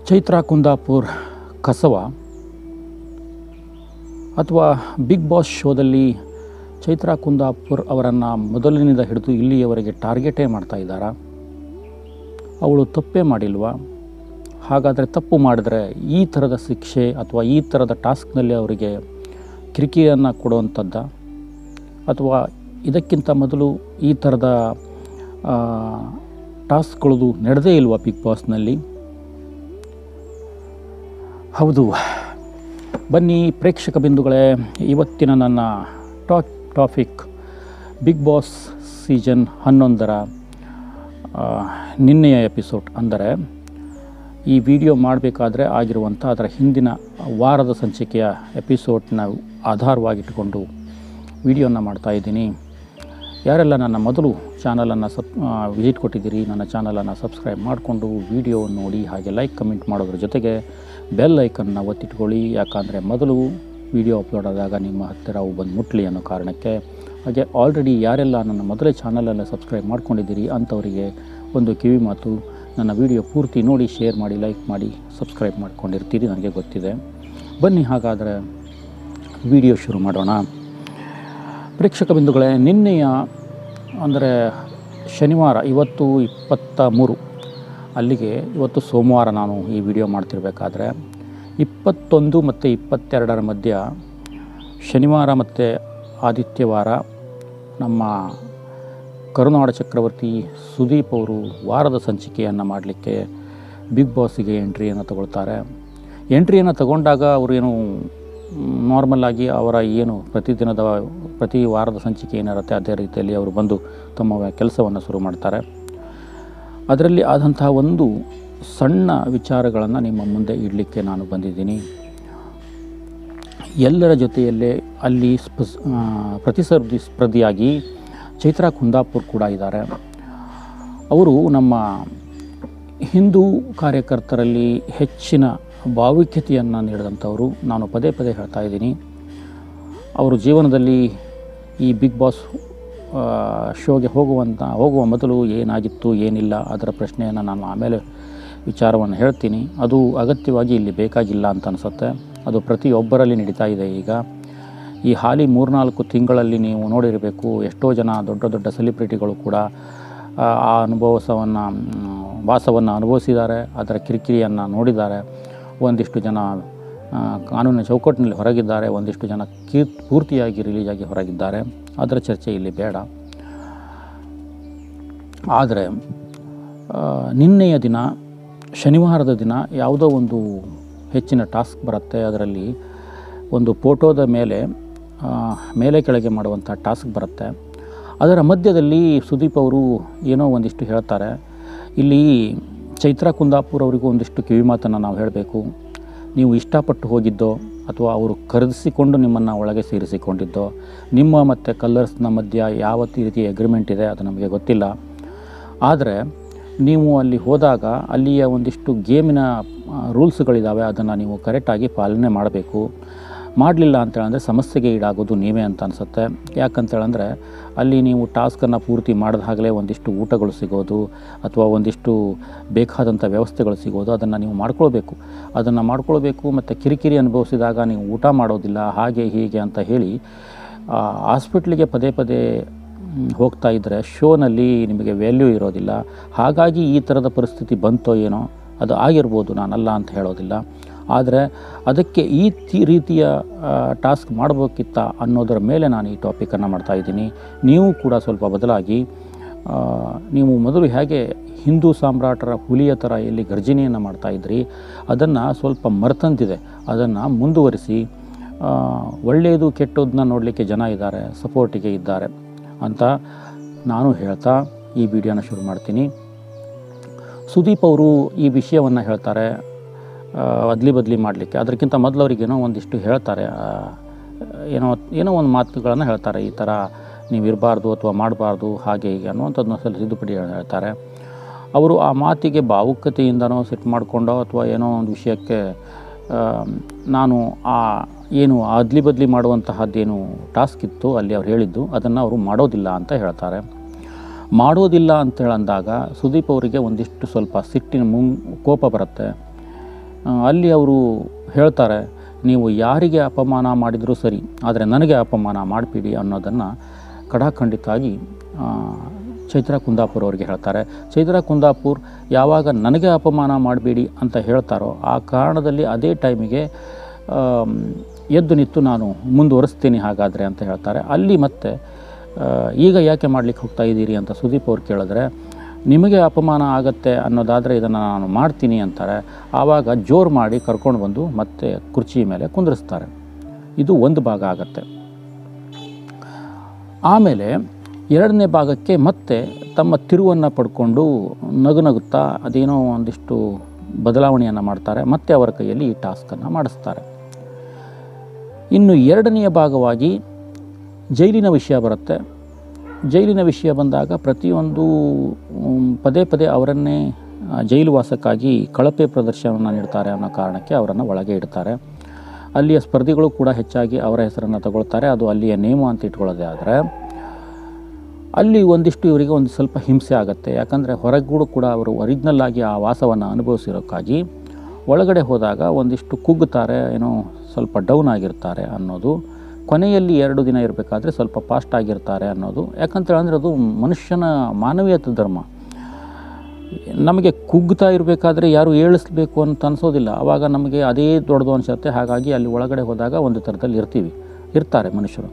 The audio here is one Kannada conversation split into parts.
ಚೈತ್ರಾ ಕುಂದಾಪುರ್ ಕಸವ ಅಥವಾ ಬಿಗ್ ಬಾಸ್ ಶೋದಲ್ಲಿ ಚೈತ್ರಾ ಕುಂದಾಪುರ್ ಅವರನ್ನು ಮೊದಲಿನಿಂದ ಹಿಡಿದು ಇಲ್ಲಿಯವರೆಗೆ ಟಾರ್ಗೆಟೇ ಮಾಡ್ತಾ ಇದ್ದಾರಾ? ಅವಳು ತಪ್ಪೇ ಮಾಡಿಲ್ವಾ? ಹಾಗಾದರೆ ತಪ್ಪು ಮಾಡಿದ್ರೆ ಈ ಥರದ ಶಿಕ್ಷೆ ಅಥವಾ ಈ ಥರದ ಟಾಸ್ಕ್ನಲ್ಲಿ ಅವರಿಗೆ ಕಿರಿಕಿರಿಯನ್ನು ಕೊಡುವಂಥದ್ದ, ಅಥವಾ ಇದಕ್ಕಿಂತ ಮೊದಲು ಈ ಥರದ ಟಾಸ್ಕ್ಗಳದು ನಡೆದೇ ಇಲ್ವಾ ಬಿಗ್ ಬಾಸ್ನಲ್ಲಿ? ಹೌದು, ಬನ್ನಿ ಪ್ರೇಕ್ಷಕ ಬಿಂದುಗಳೇ, ಇವತ್ತಿನ ನನ್ನ ಟಾಪಿಕ್ ಬಿಗ್ ಬಾಸ್ ಸೀಸನ್ 11ರ ನಿನ್ನೆಯ ಎಪಿಸೋಡ್. ಅಂದರೆ ಈ ವಿಡಿಯೋ ಮಾಡಬೇಕಾದ್ರೆ ಆಗಿರುವಂಥ ಅದರ ಹಿಂದಿನ ವಾರದ ಸಂಚಿಕೆಯ ಎಪಿಸೋಡ್ನ ಆಧಾರವಾಗಿಟ್ಟುಕೊಂಡು ವಿಡಿಯೋನ ಮಾಡ್ತಾಯಿದ್ದೀನಿ. ಯಾರೆಲ್ಲ ನನ್ನ ಮೊದಲು ಚಾನಲನ್ನು ವಿಸಿಟ್ ಕೊಟ್ಟಿದ್ದೀರಿ, ನನ್ನ ಚಾನಲನ್ನು ಸಬ್ಸ್ಕ್ರೈಬ್ ಮಾಡಿಕೊಂಡು ವಿಡಿಯೋ ನೋಡಿ, ಹಾಗೆ ಲೈಕ್ ಕಮೆಂಟ್ ಮಾಡೋದ್ರ ಜೊತೆಗೆ ಬೆಲ್ ಐಕನ್ನ ಒತ್ತಿಟ್ಕೊಳ್ಳಿ. ಯಾಕಂದರೆ ಮೊದಲು ವಿಡಿಯೋ ಅಪ್ಲೋಡ್ ಆದಾಗ ನಿಮ್ಮ ಹತ್ತಿರ ಅವು ಬಂದು ಮುಟ್ಲಿ ಅನ್ನೋ ಕಾರಣಕ್ಕೆ. ಹಾಗೆ ಆಲ್ರೆಡಿ ಯಾರೆಲ್ಲ ನನ್ನ ಮೊದಲೇ ಚಾನಲನ್ನು ಸಬ್ಸ್ಕ್ರೈಬ್ ಮಾಡ್ಕೊಂಡಿದ್ದೀರಿ ಅಂಥವರಿಗೆ ಒಂದು ಕಿವಿ ಮಾತು, ನನ್ನ ವಿಡಿಯೋ ಪೂರ್ತಿ ನೋಡಿ, ಶೇರ್ ಮಾಡಿ, ಲೈಕ್ ಮಾಡಿ, ಸಬ್ಸ್ಕ್ರೈಬ್ ಮಾಡ್ಕೊಂಡಿರ್ತೀರಿ, ನನಗೆ ಗೊತ್ತಿದೆ. ಬನ್ನಿ ಹಾಗಾದರೆ ವಿಡಿಯೋ ಶುರು ಮಾಡೋಣ. ಪ್ರೇಕ್ಷಕ ಬಿಂದುಗಳೇ, ನಿನ್ನೆಯ ಅಂದರೆ ಶನಿವಾರ, ಇವತ್ತು 23, ಅಲ್ಲಿಗೆ ಇವತ್ತು ಸೋಮವಾರ ನಾನು ಈ ವಿಡಿಯೋ ಮಾಡ್ತಿರ್ಬೇಕಾದ್ರೆ 21 ಮತ್ತು 22ರ ಮಧ್ಯ ಶನಿವಾರ ಮತ್ತು ಆದಿತ್ಯವಾರ ನಮ್ಮ ಕರುನಾಡ ಚಕ್ರವರ್ತಿ ಸುದೀಪ್ ಅವರು ವಾರದ ಸಂಚಿಕೆಯನ್ನು ಮಾಡಲಿಕ್ಕೆ ಬಿಗ್ ಬಾಸಿಗೆ ಎಂಟ್ರಿಯನ್ನು ತಗೊಳ್ತಾರೆ. ಎಂಟ್ರಿಯನ್ನು ತಗೊಂಡಾಗ ಅವರೇನು ನಾರ್ಮಲ್ಲಾಗಿ ಅವರ ಏನು ಪ್ರತಿ ವಾರದ ಸಂಚಿಕೆ ಏನಿರುತ್ತೆ ಅದೇ ರೀತಿಯಲ್ಲಿ ಅವರು ಬಂದು ತಮ್ಮ ಕೆಲಸವನ್ನು ಶುರು ಮಾಡ್ತಾರೆ. ಅದರಲ್ಲಿ ಆದಂತಹ ಒಂದು ಸಣ್ಣ ವಿಚಾರಗಳನ್ನು ನಿಮ್ಮ ಮುಂದೆ ಇಡಲಿಕ್ಕೆ ನಾನು ಬಂದಿದ್ದೀನಿ. ಎಲ್ಲರ ಜೊತೆಯಲ್ಲೇ ಅಲ್ಲಿ ಪ್ರತಿಸ್ಪರ್ಧಿಯಾಗಿ ಚೈತ್ರಾ ಕುಂದಾಪುರ್ ಕೂಡ ಇದ್ದಾರೆ. ಅವರು ನಮ್ಮ ಹಿಂದೂ ಕಾರ್ಯಕರ್ತರಲ್ಲಿ ಹೆಚ್ಚಿನ ಭಾವೈಕ್ಯತೆಯನ್ನು ನೀಡಿದಂಥವರು. ನಾನು ಪದೇ ಪದೇ ಹೇಳ್ತಾ ಇದ್ದೀನಿ, ಅವರು ಜೀವನದಲ್ಲಿ ಈ ಬಿಗ್ ಬಾಸ್ ಶೋಗೆ ಹೋಗುವ ಮೊದಲು ಏನಾಗಿತ್ತು ಏನಿಲ್ಲ ಅದರ ಪ್ರಶ್ನೆಯನ್ನು ನಾನು ಆಮೇಲೆ ವಿಚಾರವನ್ನು ಹೇಳ್ತೀನಿ. ಅದು ಅಗತ್ಯವಾಗಿ ಇಲ್ಲಿ ಬೇಕಾಗಿಲ್ಲ ಅಂತ ಅನಿಸುತ್ತೆ. ಅದು ಪ್ರತಿಯೊಬ್ಬರಲ್ಲಿ ನಡೀತಾ ಇದೆ. ಈಗ ಈ ಹಾಲಿ 3-4 ತಿಂಗಳಲ್ಲಿ ನೀವು ನೋಡಿರಬೇಕು, ಎಷ್ಟೋ ಜನ ದೊಡ್ಡ ದೊಡ್ಡ ಸೆಲಿಬ್ರಿಟಿಗಳು ಕೂಡ ಆ ವಾಸವನ್ನು ಅನುಭವಿಸಿದ್ದಾರೆ, ಅದರ ಕಿರಿಕಿರಿಯನ್ನು ನೋಡಿದ್ದಾರೆ. ಒಂದಿಷ್ಟು ಜನ ಕಾನೂನಿನ ಚೌಕಟ್ಟಿನಲ್ಲಿ ಹೊರಗಿದ್ದಾರೆ, ಒಂದಿಷ್ಟು ಜನ ಪೂರ್ತಿಯಾಗಿ ರಿಲೀಸಾಗಿ ಹೊರಗಿದ್ದಾರೆ. ಅದರ ಚರ್ಚೆ ಇಲ್ಲಿ ಬೇಡ. ಆದರೆ ನಿನ್ನೆಯ ದಿನ, ಶನಿವಾರದ ದಿನ ಯಾವುದೋ ಒಂದು ಹೆಚ್ಚಿನ ಟಾಸ್ಕ್ ಬರುತ್ತೆ. ಅದರಲ್ಲಿ ಒಂದು ಫೋಟೋದ ಮೇಲೆ ಕೆಳಗೆ ಮಾಡುವಂಥ ಟಾಸ್ಕ್ ಬರುತ್ತೆ. ಅದರ ಮಧ್ಯದಲ್ಲಿ ಸುದೀಪ್ ಅವರು ಏನೋ ಒಂದಿಷ್ಟು ಹೇಳ್ತಾರೆ. ಇಲ್ಲಿ ಚೈತ್ರಾ ಕುಂದಾಪುರ್ ಅವರಿಗೂ ಒಂದಿಷ್ಟು ಕಿವಿಮಾತನ್ನು ನಾವು ಹೇಳಬೇಕು. ನೀವು ಇಷ್ಟಪಟ್ಟು ಹೋಗಿದ್ದೋ ಅಥವಾ ಅವರು ಕರೆದಿಸಿಕೊಂಡು ನಿಮ್ಮನ್ನು ಒಳಗೆ ಸೇರಿಸಿಕೊಂಡಿದ್ದೋ, ನಿಮ್ಮ ಮತ್ತು ಕಲ್ಲರ್ಸ್ನ ಮಧ್ಯ ಯಾವ ರೀತಿಯ ಅಗ್ರಿಮೆಂಟ್ ಇದೆ ಅದು ನಮಗೆ ಗೊತ್ತಿಲ್ಲ. ಆದರೆ ನೀವು ಅಲ್ಲಿ ಹೋದಾಗ ಅಲ್ಲಿಯ ಒಂದಿಷ್ಟು ಗೇಮಿನ ರೂಲ್ಸ್ಗಳಿದ್ದಾವೆ, ಅದನ್ನು ನೀವು ಕರೆಕ್ಟಾಗಿ ಪಾಲನೆ ಮಾಡಬೇಕು. ಮಾಡಲಿಲ್ಲ ಅಂತೇಳಂದರೆ ಸಮಸ್ಯೆಗೆ ಈಡಾಗೋದು ನೀವೇ ಅಂತ ಅನಿಸುತ್ತೆ. ಯಾಕಂತೇಳಂದರೆ ಅಲ್ಲಿ ನೀವು ಟಾಸ್ಕನ್ನು ಪೂರ್ತಿ ಮಾಡಿದಾಗಲೇ ಒಂದಿಷ್ಟು ಊಟಗಳು ಸಿಗೋದು ಅಥವಾ ಒಂದಿಷ್ಟು ಬೇಕಾದಂಥ ವ್ಯವಸ್ಥೆಗಳು ಸಿಗೋದು, ಅದನ್ನು ನೀವು ಮಾಡ್ಕೊಳ್ಬೇಕು. ಮತ್ತು ಕಿರಿಕಿರಿ ಅನುಭವಿಸಿದಾಗ ನೀವು ಊಟ ಮಾಡೋದಿಲ್ಲ, ಹಾಗೆ ಹೀಗೆ ಅಂತ ಹೇಳಿ ಹಾಸ್ಪಿಟ್ಲಿಗೆ ಪದೇ ಪದೇ ಹೋಗ್ತಾ ಇದ್ದರೆ ಶೋನಲ್ಲಿ ನಿಮಗೆ ವ್ಯಾಲ್ಯೂ ಇರೋದಿಲ್ಲ. ಹಾಗಾಗಿ ಈ ಥರದ ಪರಿಸ್ಥಿತಿ ಬಂತೋ ಏನೋ, ಅದು ಆಗಿರ್ಬೋದು, ನಾನಲ್ಲ ಅಂತ ಹೇಳೋದಿಲ್ಲ. ಆದರೆ ಅದಕ್ಕೆ ಈ ರೀತಿಯ ಟಾಸ್ಕ್ ಮಾಡಬೇಕಿತ್ತ ಅನ್ನೋದರ ಮೇಲೆ ನಾನು ಈ ಟಾಪಿಕನ್ನು ಮಾಡ್ತಾಯಿದ್ದೀನಿ. ನೀವು ಕೂಡ ಸ್ವಲ್ಪ ಬದಲಾಗಿ, ನೀವು ಮೊದಲು ಹೇಗೆ ಹಿಂದೂ ಸಾಮ್ರಾಟರ ಹುಲಿಯ ಥರ ಎಲ್ಲಿ ಗರ್ಜನೆಯನ್ನು ಮಾಡ್ತಾಯಿದ್ರಿ, ಅದನ್ನು ಸ್ವಲ್ಪ ಮರೆತಂತಿದೆ. ಅದನ್ನು ಮುಂದುವರಿಸಿ, ಒಳ್ಳೆಯದು ಕೆಟ್ಟೋದನ್ನ ನೋಡಲಿಕ್ಕೆ ಜನ ಇದ್ದಾರೆ, ಸಪೋರ್ಟಿಗೆ ಇದ್ದಾರೆ ಅಂತ ನಾನು ಹೇಳ್ತಾ ಈ ವಿಡಿಯೋನ ಶುರು ಮಾಡ್ತೀನಿ. ಸುದೀಪ್ ಅವರು ಈ ವಿಷಯವನ್ನು ಹೇಳ್ತಾರೆ ಅದ್ಲಿ ಬದಲಿ ಮಾಡಲಿಕ್ಕೆ. ಅದಕ್ಕಿಂತ ಮೊದಲು ಅವ್ರಿಗೇನೋ ಒಂದಿಷ್ಟು ಹೇಳ್ತಾರೆ, ಏನೋ ಒಂದು ಮಾತುಗಳನ್ನು ಹೇಳ್ತಾರೆ. ಈ ಥರ ನೀವು ಇರಬಾರ್ದು ಅಥವಾ ಮಾಡಬಾರ್ದು, ಹಾಗೆ ಹೀಗೆ ಅನ್ನುವಂಥದ್ದನ್ನ ಸ್ವಲ್ಪ ತಿದ್ದುಪಡಿ ಹೇಳ್ತಾರೆ. ಅವರು ಆ ಮಾತಿಗೆ ಭಾವುಕತೆಯಿಂದನೋ ಸಿಟ್ಟು ಮಾಡಿಕೊಂಡೋ ಅಥವಾ ಏನೋ ಒಂದು ವಿಷಯಕ್ಕೆ ನಾನು ಏನು ಅದ್ಲಿ ಬದಲಿ ಮಾಡುವಂತಹದ್ದೇನು ಟಾಸ್ಕ್ ಇತ್ತು ಅಲ್ಲಿ ಅವ್ರು ಹೇಳಿದ್ದು ಅದನ್ನು ಅವರು ಮಾಡೋದಿಲ್ಲ ಅಂತ ಹೇಳ್ತಾರೆ. ಮಾಡೋದಿಲ್ಲ ಅಂತೇಳಂದಾಗ ಸುದೀಪ್ ಅವರಿಗೆ ಒಂದಿಷ್ಟು ಸ್ವಲ್ಪ ಸಿಟ್ಟಿನ ಕೋಪ ಬರುತ್ತೆ. ಅಲ್ಲಿ ಅವರು ಹೇಳ್ತಾರೆ, ನೀವು ಯಾರಿಗೆ ಅಪಮಾನ ಮಾಡಿದರೂ ಸರಿ, ಆದರೆ ನನಗೆ ಅಪಮಾನ ಮಾಡಿಬಿಡಿ ಅನ್ನೋದನ್ನು ಖಡಾಖಂಡಿತವಾಗಿ ಚೈತ್ರಾ ಕುಂದಾಪುರ್ ಅವರಿಗೆ ಹೇಳ್ತಾರೆ. ಚೈತ್ರಾ ಕುಂದಾಪುರ್ ಯಾವಾಗ ನನಗೆ ಅಪಮಾನ ಮಾಡಬೇಡಿ ಅಂತ ಹೇಳ್ತಾರೋ ಆ ಕಾರಣದಲ್ಲಿ ಅದೇ ಟೈಮಿಗೆ ಎದ್ದು ನಿಂತು ನಾನು ಮುಂದುವರಿಸ್ತೀನಿ ಹಾಗಾದರೆ ಅಂತ ಹೇಳ್ತಾರೆ. ಅಲ್ಲಿ ಮತ್ತೆ ಈಗ ಯಾಕೆ ಮಾಡಲಿಕ್ಕೆ ಹೋಗ್ತಾ ಇದ್ದೀರಿ ಅಂತ ಸುದೀಪ್ ಅವ್ರು ಕೇಳಿದ್ರೆ, ನಿಮಗೆ ಅಪಮಾನ ಆಗತ್ತೆ ಅನ್ನೋದಾದರೆ ಇದನ್ನು ನಾನು ಮಾಡ್ತೀನಿ ಅಂತಾರೆ. ಆವಾಗ ಜೋರು ಮಾಡಿ ಕರ್ಕೊಂಡು ಬಂದು ಮತ್ತೆ ಕುರ್ಚಿ ಮೇಲೆ ಕುಂದಿರಿಸ್ತಾರೆ. ಇದು ಒಂದು ಭಾಗ ಆಗತ್ತೆ. ಆಮೇಲೆ ಎರಡನೇ ಭಾಗಕ್ಕೆ ಮತ್ತೆ ತಮ್ಮ ತಿರುವನ್ನು ಪಡ್ಕೊಂಡು ನಗುತ್ತಾ ಅದೇನೋ ಒಂದಿಷ್ಟು ಬದಲಾವಣೆಯನ್ನು ಮಾಡ್ತಾರೆ. ಮತ್ತೆ ಅವರ ಕೈಯಲ್ಲಿ ಈ ಟಾಸ್ಕನ್ನು ಮಾಡಿಸ್ತಾರೆ. ಇನ್ನು ಎರಡನೆಯ ಭಾಗವಾಗಿ ಜೈಲಿನ ವಿಷಯ ಬರುತ್ತೆ. ಜೈಲಿನ ವಿಷಯ ಬಂದಾಗ ಪ್ರತಿಯೊಂದು ಪದೇ ಪದೇ ಅವರನ್ನೇ ಜೈಲು ವಾಸಕ್ಕಾಗಿ ಕಳಪೆ ಪ್ರದರ್ಶನವನ್ನು ನೀಡ್ತಾರೆ ಅನ್ನೋ ಕಾರಣಕ್ಕೆ ಅವರನ್ನು ಒಳಗೆ ಇಡ್ತಾರೆ. ಅಲ್ಲಿಯ ಸ್ಪರ್ಧಿಗಳು ಕೂಡ ಹೆಚ್ಚಾಗಿ ಅವರ ಹೆಸರನ್ನು ತಗೊಳ್ತಾರೆ. ಅದು ಅಲ್ಲಿಯ ನೇಮ ಅಂತ ಇಟ್ಕೊಳ್ಳೋದೇ ಆದರೆ ಅಲ್ಲಿ ಒಂದಿಷ್ಟು ಇವರಿಗೆ ಒಂದು ಸ್ವಲ್ಪ ಹಿಂಸೆ ಆಗುತ್ತೆ. ಯಾಕಂದರೆ ಹೊರಗೂಡು ಕೂಡ ಅವರು ಒರಿಜಿನಲ್ ಆಗಿ ಆ ವಾಸವನ್ನು ಅನುಭವಿಸಿರೋಕ್ಕಾಗಿ ಒಳಗಡೆ ಹೋದಾಗ ಒಂದಿಷ್ಟು ಕುಗ್ಗುತ್ತಾರೆ, ಏನೋ ಸ್ವಲ್ಪ ಡೌನ್ ಆಗಿರ್ತಾರೆ ಅನ್ನೋದು. ಕೊನೆಯಲ್ಲಿ 2 ದಿನ ಇರಬೇಕಾದ್ರೆ ಸ್ವಲ್ಪ ಫಾಸ್ಟ್ ಆಗಿರ್ತಾರೆ ಅನ್ನೋದು. ಯಾಕಂತೇಳಿದ್ರೆ ಅದು ಮನುಷ್ಯನ ಮಾನವೀಯತೆ ಧರ್ಮ. ನಮಗೆ ಕುಗ್ಗುತ್ತಾ ಇರಬೇಕಾದ್ರೆ ಯಾರು ಏಳಿಸ್ಬೇಕು ಅಂತ ಅನಿಸೋದಿಲ್ಲ. ಆವಾಗ ನಮಗೆ ಅದೇ ದೊಡ್ಡದು ಅನಿಸುತ್ತೆ. ಹಾಗಾಗಿ ಅಲ್ಲಿ ಒಳಗಡೆ ಹೋದಾಗ ಒಂದು ಥರದಲ್ಲಿ ಇರ್ತಾರೆ ಮನುಷ್ಯರು.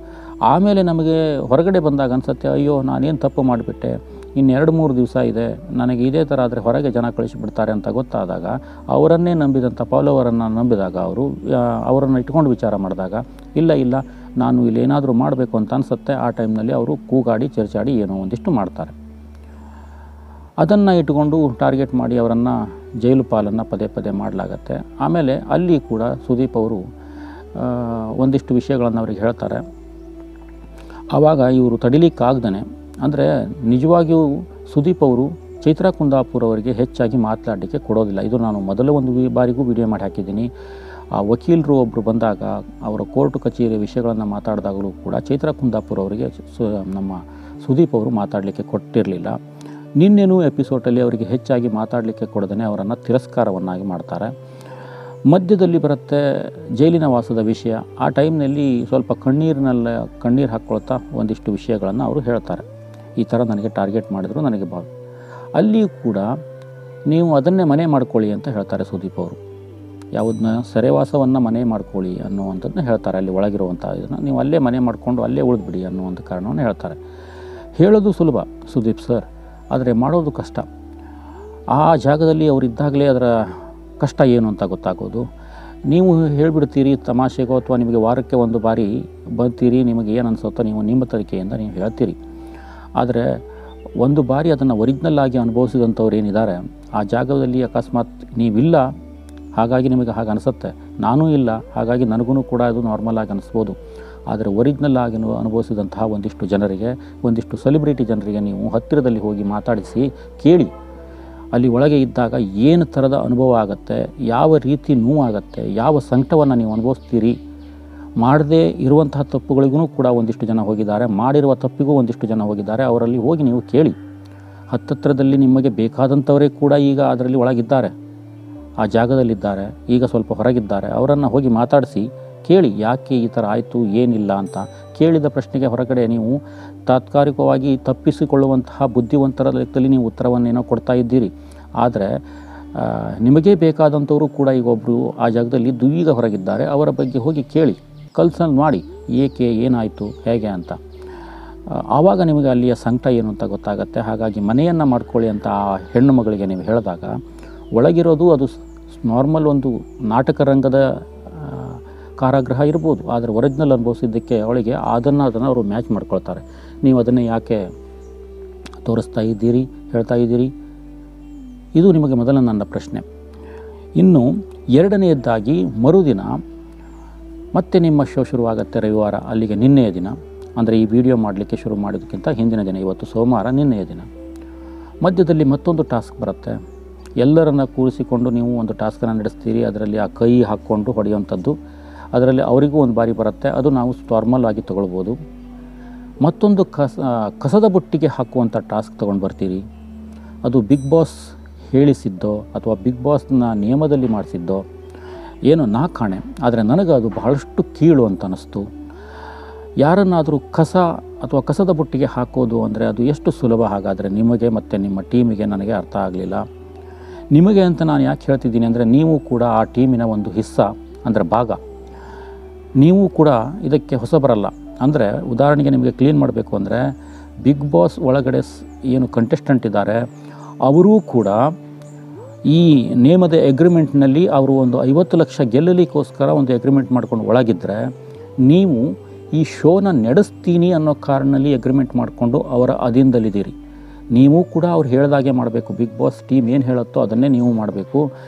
ಆಮೇಲೆ ನಮಗೆ ಹೊರಗಡೆ ಬಂದಾಗ ಅನಿಸುತ್ತೆ, ಅಯ್ಯೋ ನಾನೇನು ತಪ್ಪು ಮಾಡಿಬಿಟ್ಟೆ, ಇನ್ನು 2-3 ದಿವಸ ಇದೆ, ನನಗೆ ಇದೇ ಥರ ಆದರೆ ಹೊರಗೆ ಜನ ಕಳಿಸಿಬಿಡ್ತಾರೆ ಅಂತ ಗೊತ್ತಾದಾಗ ಅವರನ್ನೇ ನಂಬಿದಂಥ ಪೌಲವರನ್ನು ನಂಬಿದಾಗ ಅವರನ್ನು ಇಟ್ಕೊಂಡು ವಿಚಾರ ಮಾಡಿದಾಗ ಇಲ್ಲ ನಾನು ಇಲ್ಲೇನಾದರೂ ಮಾಡಬೇಕು ಅಂತ ಅನಿಸುತ್ತೆ. ಆ ಟೈಮ್ನಲ್ಲಿ ಅವರು ಕೂಗಾಡಿ ಚರ್ಚಾಡಿ ಏನೋ ಒಂದಿಷ್ಟು ಮಾಡ್ತಾರೆ. ಅದನ್ನು ಇಟ್ಕೊಂಡು ಟಾರ್ಗೆಟ್ ಮಾಡಿ ಅವರನ್ನು ಜೈಲು ಪಾಲನ್ನು ಪದೇ ಪದೇ ಮಾಡಲಾಗತ್ತೆ. ಆಮೇಲೆ ಅಲ್ಲಿ ಕೂಡ ಸುದೀಪ್ ಅವರು ಒಂದಿಷ್ಟು ವಿಷಯಗಳನ್ನು ಅವರಿಗೆ ಹೇಳ್ತಾರೆ. ಆವಾಗ ಇವರು ತಡಿಲಿಕ್ಕಾಗ್ದೇ, ಅಂದರೆ ನಿಜವಾಗಿಯೂ ಸುದೀಪ್ ಅವರು ಚೈತ್ರಾ ಕುಂದಾಪುರ್ ಅವರಿಗೆ ಹೆಚ್ಚಾಗಿ ಮಾತನಾಡಲಿಕ್ಕೆ ಕೊಡೋದಿಲ್ಲ. ಇದು ನಾನು ಮೊದಲ ಒಂದು ಬಾರಿಗೂ ವಿಡಿಯೋ ಮಾಡಿ ಹಾಕಿದ್ದೀನಿ. ಆ ವಕೀಲರು ಒಬ್ಬರು ಬಂದಾಗ ಅವರ ಕೋರ್ಟ್ ಕಚೇರಿ ವಿಷಯಗಳನ್ನು ಮಾತಾಡಿದಾಗಲೂ ಕೂಡ ಚೈತ್ರಾ ಕುಂದಾಪುರ್ ಅವರಿಗೆ ನಮ್ಮ ಸುದೀಪ್ ಅವರು ಮಾತಾಡಲಿಕ್ಕೆ ಕೊಟ್ಟಿರಲಿಲ್ಲ. ನಿನ್ನೆನೂ ಎಪಿಸೋಡಲ್ಲಿ ಅವರಿಗೆ ಹೆಚ್ಚಾಗಿ ಮಾತಾಡಲಿಕ್ಕೆ ಕೊಡದೇ ಅವರನ್ನು ತಿರಸ್ಕಾರವನ್ನಾಗಿ ಮಾಡ್ತಾರೆ. ಮಧ್ಯದಲ್ಲಿ ಬರುತ್ತೆ ಜೈಲಿನ ವಾಸದ ವಿಷಯ. ಆ ಟೈಮ್ನಲ್ಲಿ ಸ್ವಲ್ಪ ಕಣ್ಣೀರು ಹಾಕ್ಕೊಳ್ತಾ ಒಂದಿಷ್ಟು ವಿಷಯಗಳನ್ನು ಅವರು ಹೇಳ್ತಾರೆ. ಈ ಥರ ನನಗೆ ಟಾರ್ಗೆಟ್ ಮಾಡಿದ್ರು, ನನಗೆ ಅಲ್ಲಿ ಕೂಡ ನೀವು ಅದನ್ನೇ ಮನೆ ಮಾಡ್ಕೊಳ್ಳಿ ಅಂತ ಹೇಳ್ತಾರೆ ಸುದೀಪ್ ಅವರು. ಯಾವುದನ್ನ ಸೆರೆವಾಸವನ್ನು ಮನೆ ಮಾಡ್ಕೊಳ್ಳಿ ಅನ್ನುವಂಥದ್ದನ್ನ ಹೇಳ್ತಾರೆ. ಅಲ್ಲಿ ಒಳಗಿರುವಂಥ ಇದನ್ನು ನೀವು ಅಲ್ಲೇ ಮನೆ ಮಾಡಿಕೊಂಡು ಅಲ್ಲೇ ಉಳಿದ್ಬಿಡಿ ಅನ್ನುವಂಥ ಕಾರಣವನ್ನು ಹೇಳ್ತಾರೆ. ಹೇಳೋದು ಸುಲಭ ಸುದೀಪ್ ಸರ್, ಆದರೆ ಮಾಡೋದು ಕಷ್ಟ. ಆ ಜಾಗದಲ್ಲಿ ಅವರಿದ್ದಾಗಲೇ ಅದರ ಕಷ್ಟ ಏನು ಅಂತ ಗೊತ್ತಾಗೋದು. ನೀವು ಹೇಳಿಬಿಡ್ತೀರಿ ತಮಾಷೆಗೋ ಅಥವಾ ನಿಮಗೆ ವಾರಕ್ಕೆ 1 ಬಾರಿ ಬರ್ತೀರಿ, ನಿಮಗೆ ಏನು ಅನಿಸುತ್ತೋ ನೀವು ನಿಮ್ಮ ತರಿಕೆಯಿಂದ ನೀವು ಹೇಳ್ತೀರಿ. ಆದರೆ 1 ಬಾರಿ ಅದನ್ನು ಒರಿಜಿನಲ್ ಆಗಿ ಅನುಭವಿಸಿದಂಥವ್ರು ಏನಿದ್ದಾರೆ, ಆ ಜಾಗದಲ್ಲಿ ಅಕಸ್ಮಾತ್ ನೀವಿಲ್ಲ, ಹಾಗಾಗಿ ನಿಮಗೆ ಹಾಗೆ ಅನಿಸುತ್ತೆ, ನಾನೂ ಇಲ್ಲ, ಹಾಗಾಗಿ ನನಗೂ ಕೂಡ ಅದು ನಾರ್ಮಲ್ ಆಗಿ ಅನಿಸ್ಬೋದು. ಆದರೆ ಒರಿಜಿನಲ್ ಆಗಿ ಅನುಭವಿಸಿದಂತಹ ಒಂದಿಷ್ಟು ಜನರಿಗೆ, ಒಂದಿಷ್ಟು ಸೆಲೆಬ್ರಿಟಿ ಜನರಿಗೆ ನೀವು ಹತ್ತಿರದಲ್ಲಿ ಹೋಗಿ ಮಾತಾಡಿಸಿ ಕೇಳಿ, ಅಲ್ಲಿ ಒಳಗೆ ಇದ್ದಾಗ ಏನು ಥರದ ಅನುಭವ ಆಗುತ್ತೆ, ಯಾವ ರೀತಿ ನೋವಾಗುತ್ತೆ, ಯಾವ ಸಂಕಟವನ್ನು ನೀವು ಅನುಭವಿಸ್ತೀರಿ. ಮಾಡದೇ ಇರುವಂತಹ ತಪ್ಪುಗಳಿಗೂ ಕೂಡ ಒಂದಿಷ್ಟು ಜನ ಹೋಗಿದ್ದಾರೆ, ಮಾಡಿರುವ ತಪ್ಪಿಗೂ ಒಂದಿಷ್ಟು ಜನ ಹೋಗಿದ್ದಾರೆ. ಅವರಲ್ಲಿ ಹೋಗಿ ನೀವು ಕೇಳಿ. ಹತ್ತಿರದಲ್ಲಿ ನಿಮಗೆ ಬೇಕಾದಂಥವರೇ ಕೂಡ ಈಗ ಅದರಲ್ಲಿ ಒಳಗಿದ್ದಾರೆ, ಆ ಜಾಗದಲ್ಲಿದ್ದಾರೆ, ಈಗ ಸ್ವಲ್ಪ ಹೊರಗಿದ್ದಾರೆ. ಅವರನ್ನು ಹೋಗಿ ಮಾತಾಡಿಸಿ ಕೇಳಿ, ಯಾಕೆ ಈ ಥರ ಆಯಿತು, ಏನಿಲ್ಲ ಅಂತ. ಕೇಳಿದ ಪ್ರಶ್ನೆಗೆ ಹೊರಗಡೆ ನೀವು ತಾತ್ಕಾಲಿಕವಾಗಿ ತಪ್ಪಿಸಿಕೊಳ್ಳುವಂತಹ ಬುದ್ಧಿವಂತರ ಲೆಕ್ಕದಲ್ಲಿ ನೀವು ಉತ್ತರವನ್ನೇನೋ ಕೊಡ್ತಾ ಇದ್ದೀರಿ. ಆದರೆ ನಿಮಗೇ ಬೇಕಾದಂಥವರು ಕೂಡ ಈಗ ಒಬ್ಬರು ಆ ಜಾಗದಲ್ಲಿ ಈಗ ಹೊರಗಿದ್ದಾರೆ. ಅವರ ಬಗ್ಗೆ ಹೋಗಿ ಕೇಳಿ, ಕನ್ಸಲ್ಟ್ ಮಾಡಿ, ಏಕೆ, ಏನಾಯಿತು, ಹೇಗೆ ಅಂತ. ಆವಾಗ ನಿಮಗೆ ಅಲ್ಲಿಯ ಸಂಕಟ ಏನು ಅಂತ ಗೊತ್ತಾಗುತ್ತೆ. ಹಾಗಾಗಿ ಮನೆಯನ್ನು ಮಾಡ್ಕೊಳ್ಳಿ ಅಂತ ಆ ಹೆಣ್ಣು ಮಗಳಿಗೆ ನೀವು ಹೇಳಿದಾಗ, ಒಳಗಿರೋದು ಅದು ನಾರ್ಮಲ್ ಒಂದು ನಾಟಕ ರಂಗದ ಕಾರಾಗೃಹ ಇರ್ಬೋದು, ಆದರೆ ಒರಿಜಿನಲ್ ಅನುಭವಿಸಿದ್ದಕ್ಕೆ ಅವಳಿಗೆ ಅದನ್ನು ಅವರು ಮ್ಯಾಚ್ ಮಾಡ್ಕೊಳ್ತಾರೆ. ನೀವು ಅದನ್ನೇ ಯಾಕೆ ತೋರಿಸ್ತಾ ಇದ್ದೀರಿ, ಹೇಳ್ತಾ ಇದ್ದೀರಿ? ಇದು ನಿಮಗೆ ಮೊದಲ ನನ್ನ ಪ್ರಶ್ನೆ. ಇನ್ನು ಎರಡನೆಯದ್ದಾಗಿ, ಮರುದಿನ ಮತ್ತೆ ನಿಮ್ಮ ಶೋ ಶುರುವಾಗುತ್ತೆ, ರವಿವಾರ. ಅಲ್ಲಿಗೆ ನಿನ್ನೆಯ ದಿನ, ಅಂದರೆ ಈ ವಿಡಿಯೋ ಮಾಡಲಿಕ್ಕೆ ಶುರು ಮಾಡೋದಕ್ಕಿಂತ ಹಿಂದಿನ ದಿನ, ಇವತ್ತು ಸೋಮವಾರ, ನಿನ್ನೆಯ ದಿನ. ಮಧ್ಯದಲ್ಲಿ ಮತ್ತೊಂದು ಟಾಸ್ಕ್ ಬರುತ್ತೆ. ಎಲ್ಲರನ್ನು ಕೂರಿಸಿಕೊಂಡು ನೀವು ಒಂದು ಟಾಸ್ಕನ್ನು ನಡೆಸ್ತೀರಿ. ಅದರಲ್ಲಿ ಆ ಕೈ ಹಾಕ್ಕೊಂಡು ಹೊಡೆಯುವಂಥದ್ದು, ಅದರಲ್ಲಿ ಅವರಿಗೂ ಒಂದು ಬಾರಿ ಬರುತ್ತೆ. ಅದು ನಾವು ನಾರ್ಮಲ್ ಆಗಿ ತೊಗೊಳ್ಬೋದು. ಮತ್ತೊಂದು ಕಸದ ಬುಟ್ಟಿಗೆ ಹಾಕುವಂಥ ಟಾಸ್ಕ್ ತೊಗೊಂಡು ಬರ್ತೀರಿ. ಅದು ಬಿಗ್ ಬಾಸ್ ಹೇಳಿಸಿದ್ದೋ ಅಥವಾ ಬಿಗ್ ಬಾಸ್ನ ನಿಯಮದಲ್ಲಿ ಮಾಡಿಸಿದ್ದೋ ಏನು ನಾ ಕಾಣೆ. ಆದರೆ ನನಗೆ ಅದು ಬಹಳಷ್ಟು ಕೀಳು ಅಂತ ಅನ್ನಿಸ್ತು. ಯಾರನ್ನಾದರೂ ಕಸ ಅಥವಾ ಕಸದ ಬುಟ್ಟಿಗೆ ಹಾಕೋದು ಅಂದರೆ ಅದು ಎಷ್ಟು ಸುಲಭ, ಹಾಗಾದರೆ ನಿಮಗೆ ಮತ್ತು ನಿಮ್ಮ ಟೀಮಿಗೆ ನನಗೆ ಅರ್ಥ ಆಗಲಿಲ್ಲ. ನಿಮಗೆ ಅಂತ ನಾನು ಯಾಕೆ ಹೇಳ್ತಿದ್ದೀನಿ ಅಂದರೆ, ನೀವು ಕೂಡ ಆ ಟೀಮಿನ ಒಂದು ಹಿಸ್ಸ ಅಂದರೆ ಭಾಗ. ನೀವು ಕೂಡ ಇದಕ್ಕೆ ಹೊಸಬರಲ್ಲ. ಅಂದರೆ ಉದಾಹರಣೆಗೆ ನಿಮಗೆ ಕ್ಲೀನ್ ಮಾಡಬೇಕು ಅಂದರೆ, ಬಿಗ್ ಬಾಸ್ ಒಳಗಡೆ ಏನು ಕಂಟೆಸ್ಟೆಂಟ್ ಇದ್ದಾರೆ ಅವರೂ ಕೂಡ ಈ ನೇಮದ ಎಗ್ರಿಮೆಂಟ್ನಲ್ಲಿ ಅವರು ಒಂದು 50 ಲಕ್ಷ ಗೆಲ್ಲಲಿಕ್ಕೋಸ್ಕರ ಒಂದು ಎಗ್ರಿಮೆಂಟ್ ಮಾಡ್ಕೊಂಡು ಒಳಗಿದ್ದರೆ, ನೀವು ಈ ಶೋನ ನಡೆಸ್ತೀನಿ ಅನ್ನೋ ಕಾರಣದಲ್ಲಿ ಎಗ್ರಿಮೆಂಟ್ ಮಾಡಿಕೊಂಡು ಅವರ ಅಧೀನದಲ್ಲಿದ್ದೀರಿ. ನೀವು ಕೂಡ ಅವ್ರು ಹೇಳಿದಾಗೆ ಮಾಡಬೇಕು. ಬಿಗ್ ಬಾಸ್ ಟೀಮ್ ಏನು ಹೇಳುತ್ತೋ ಅದನ್ನೇ ನೀವು ಮಾಡಬೇಕು.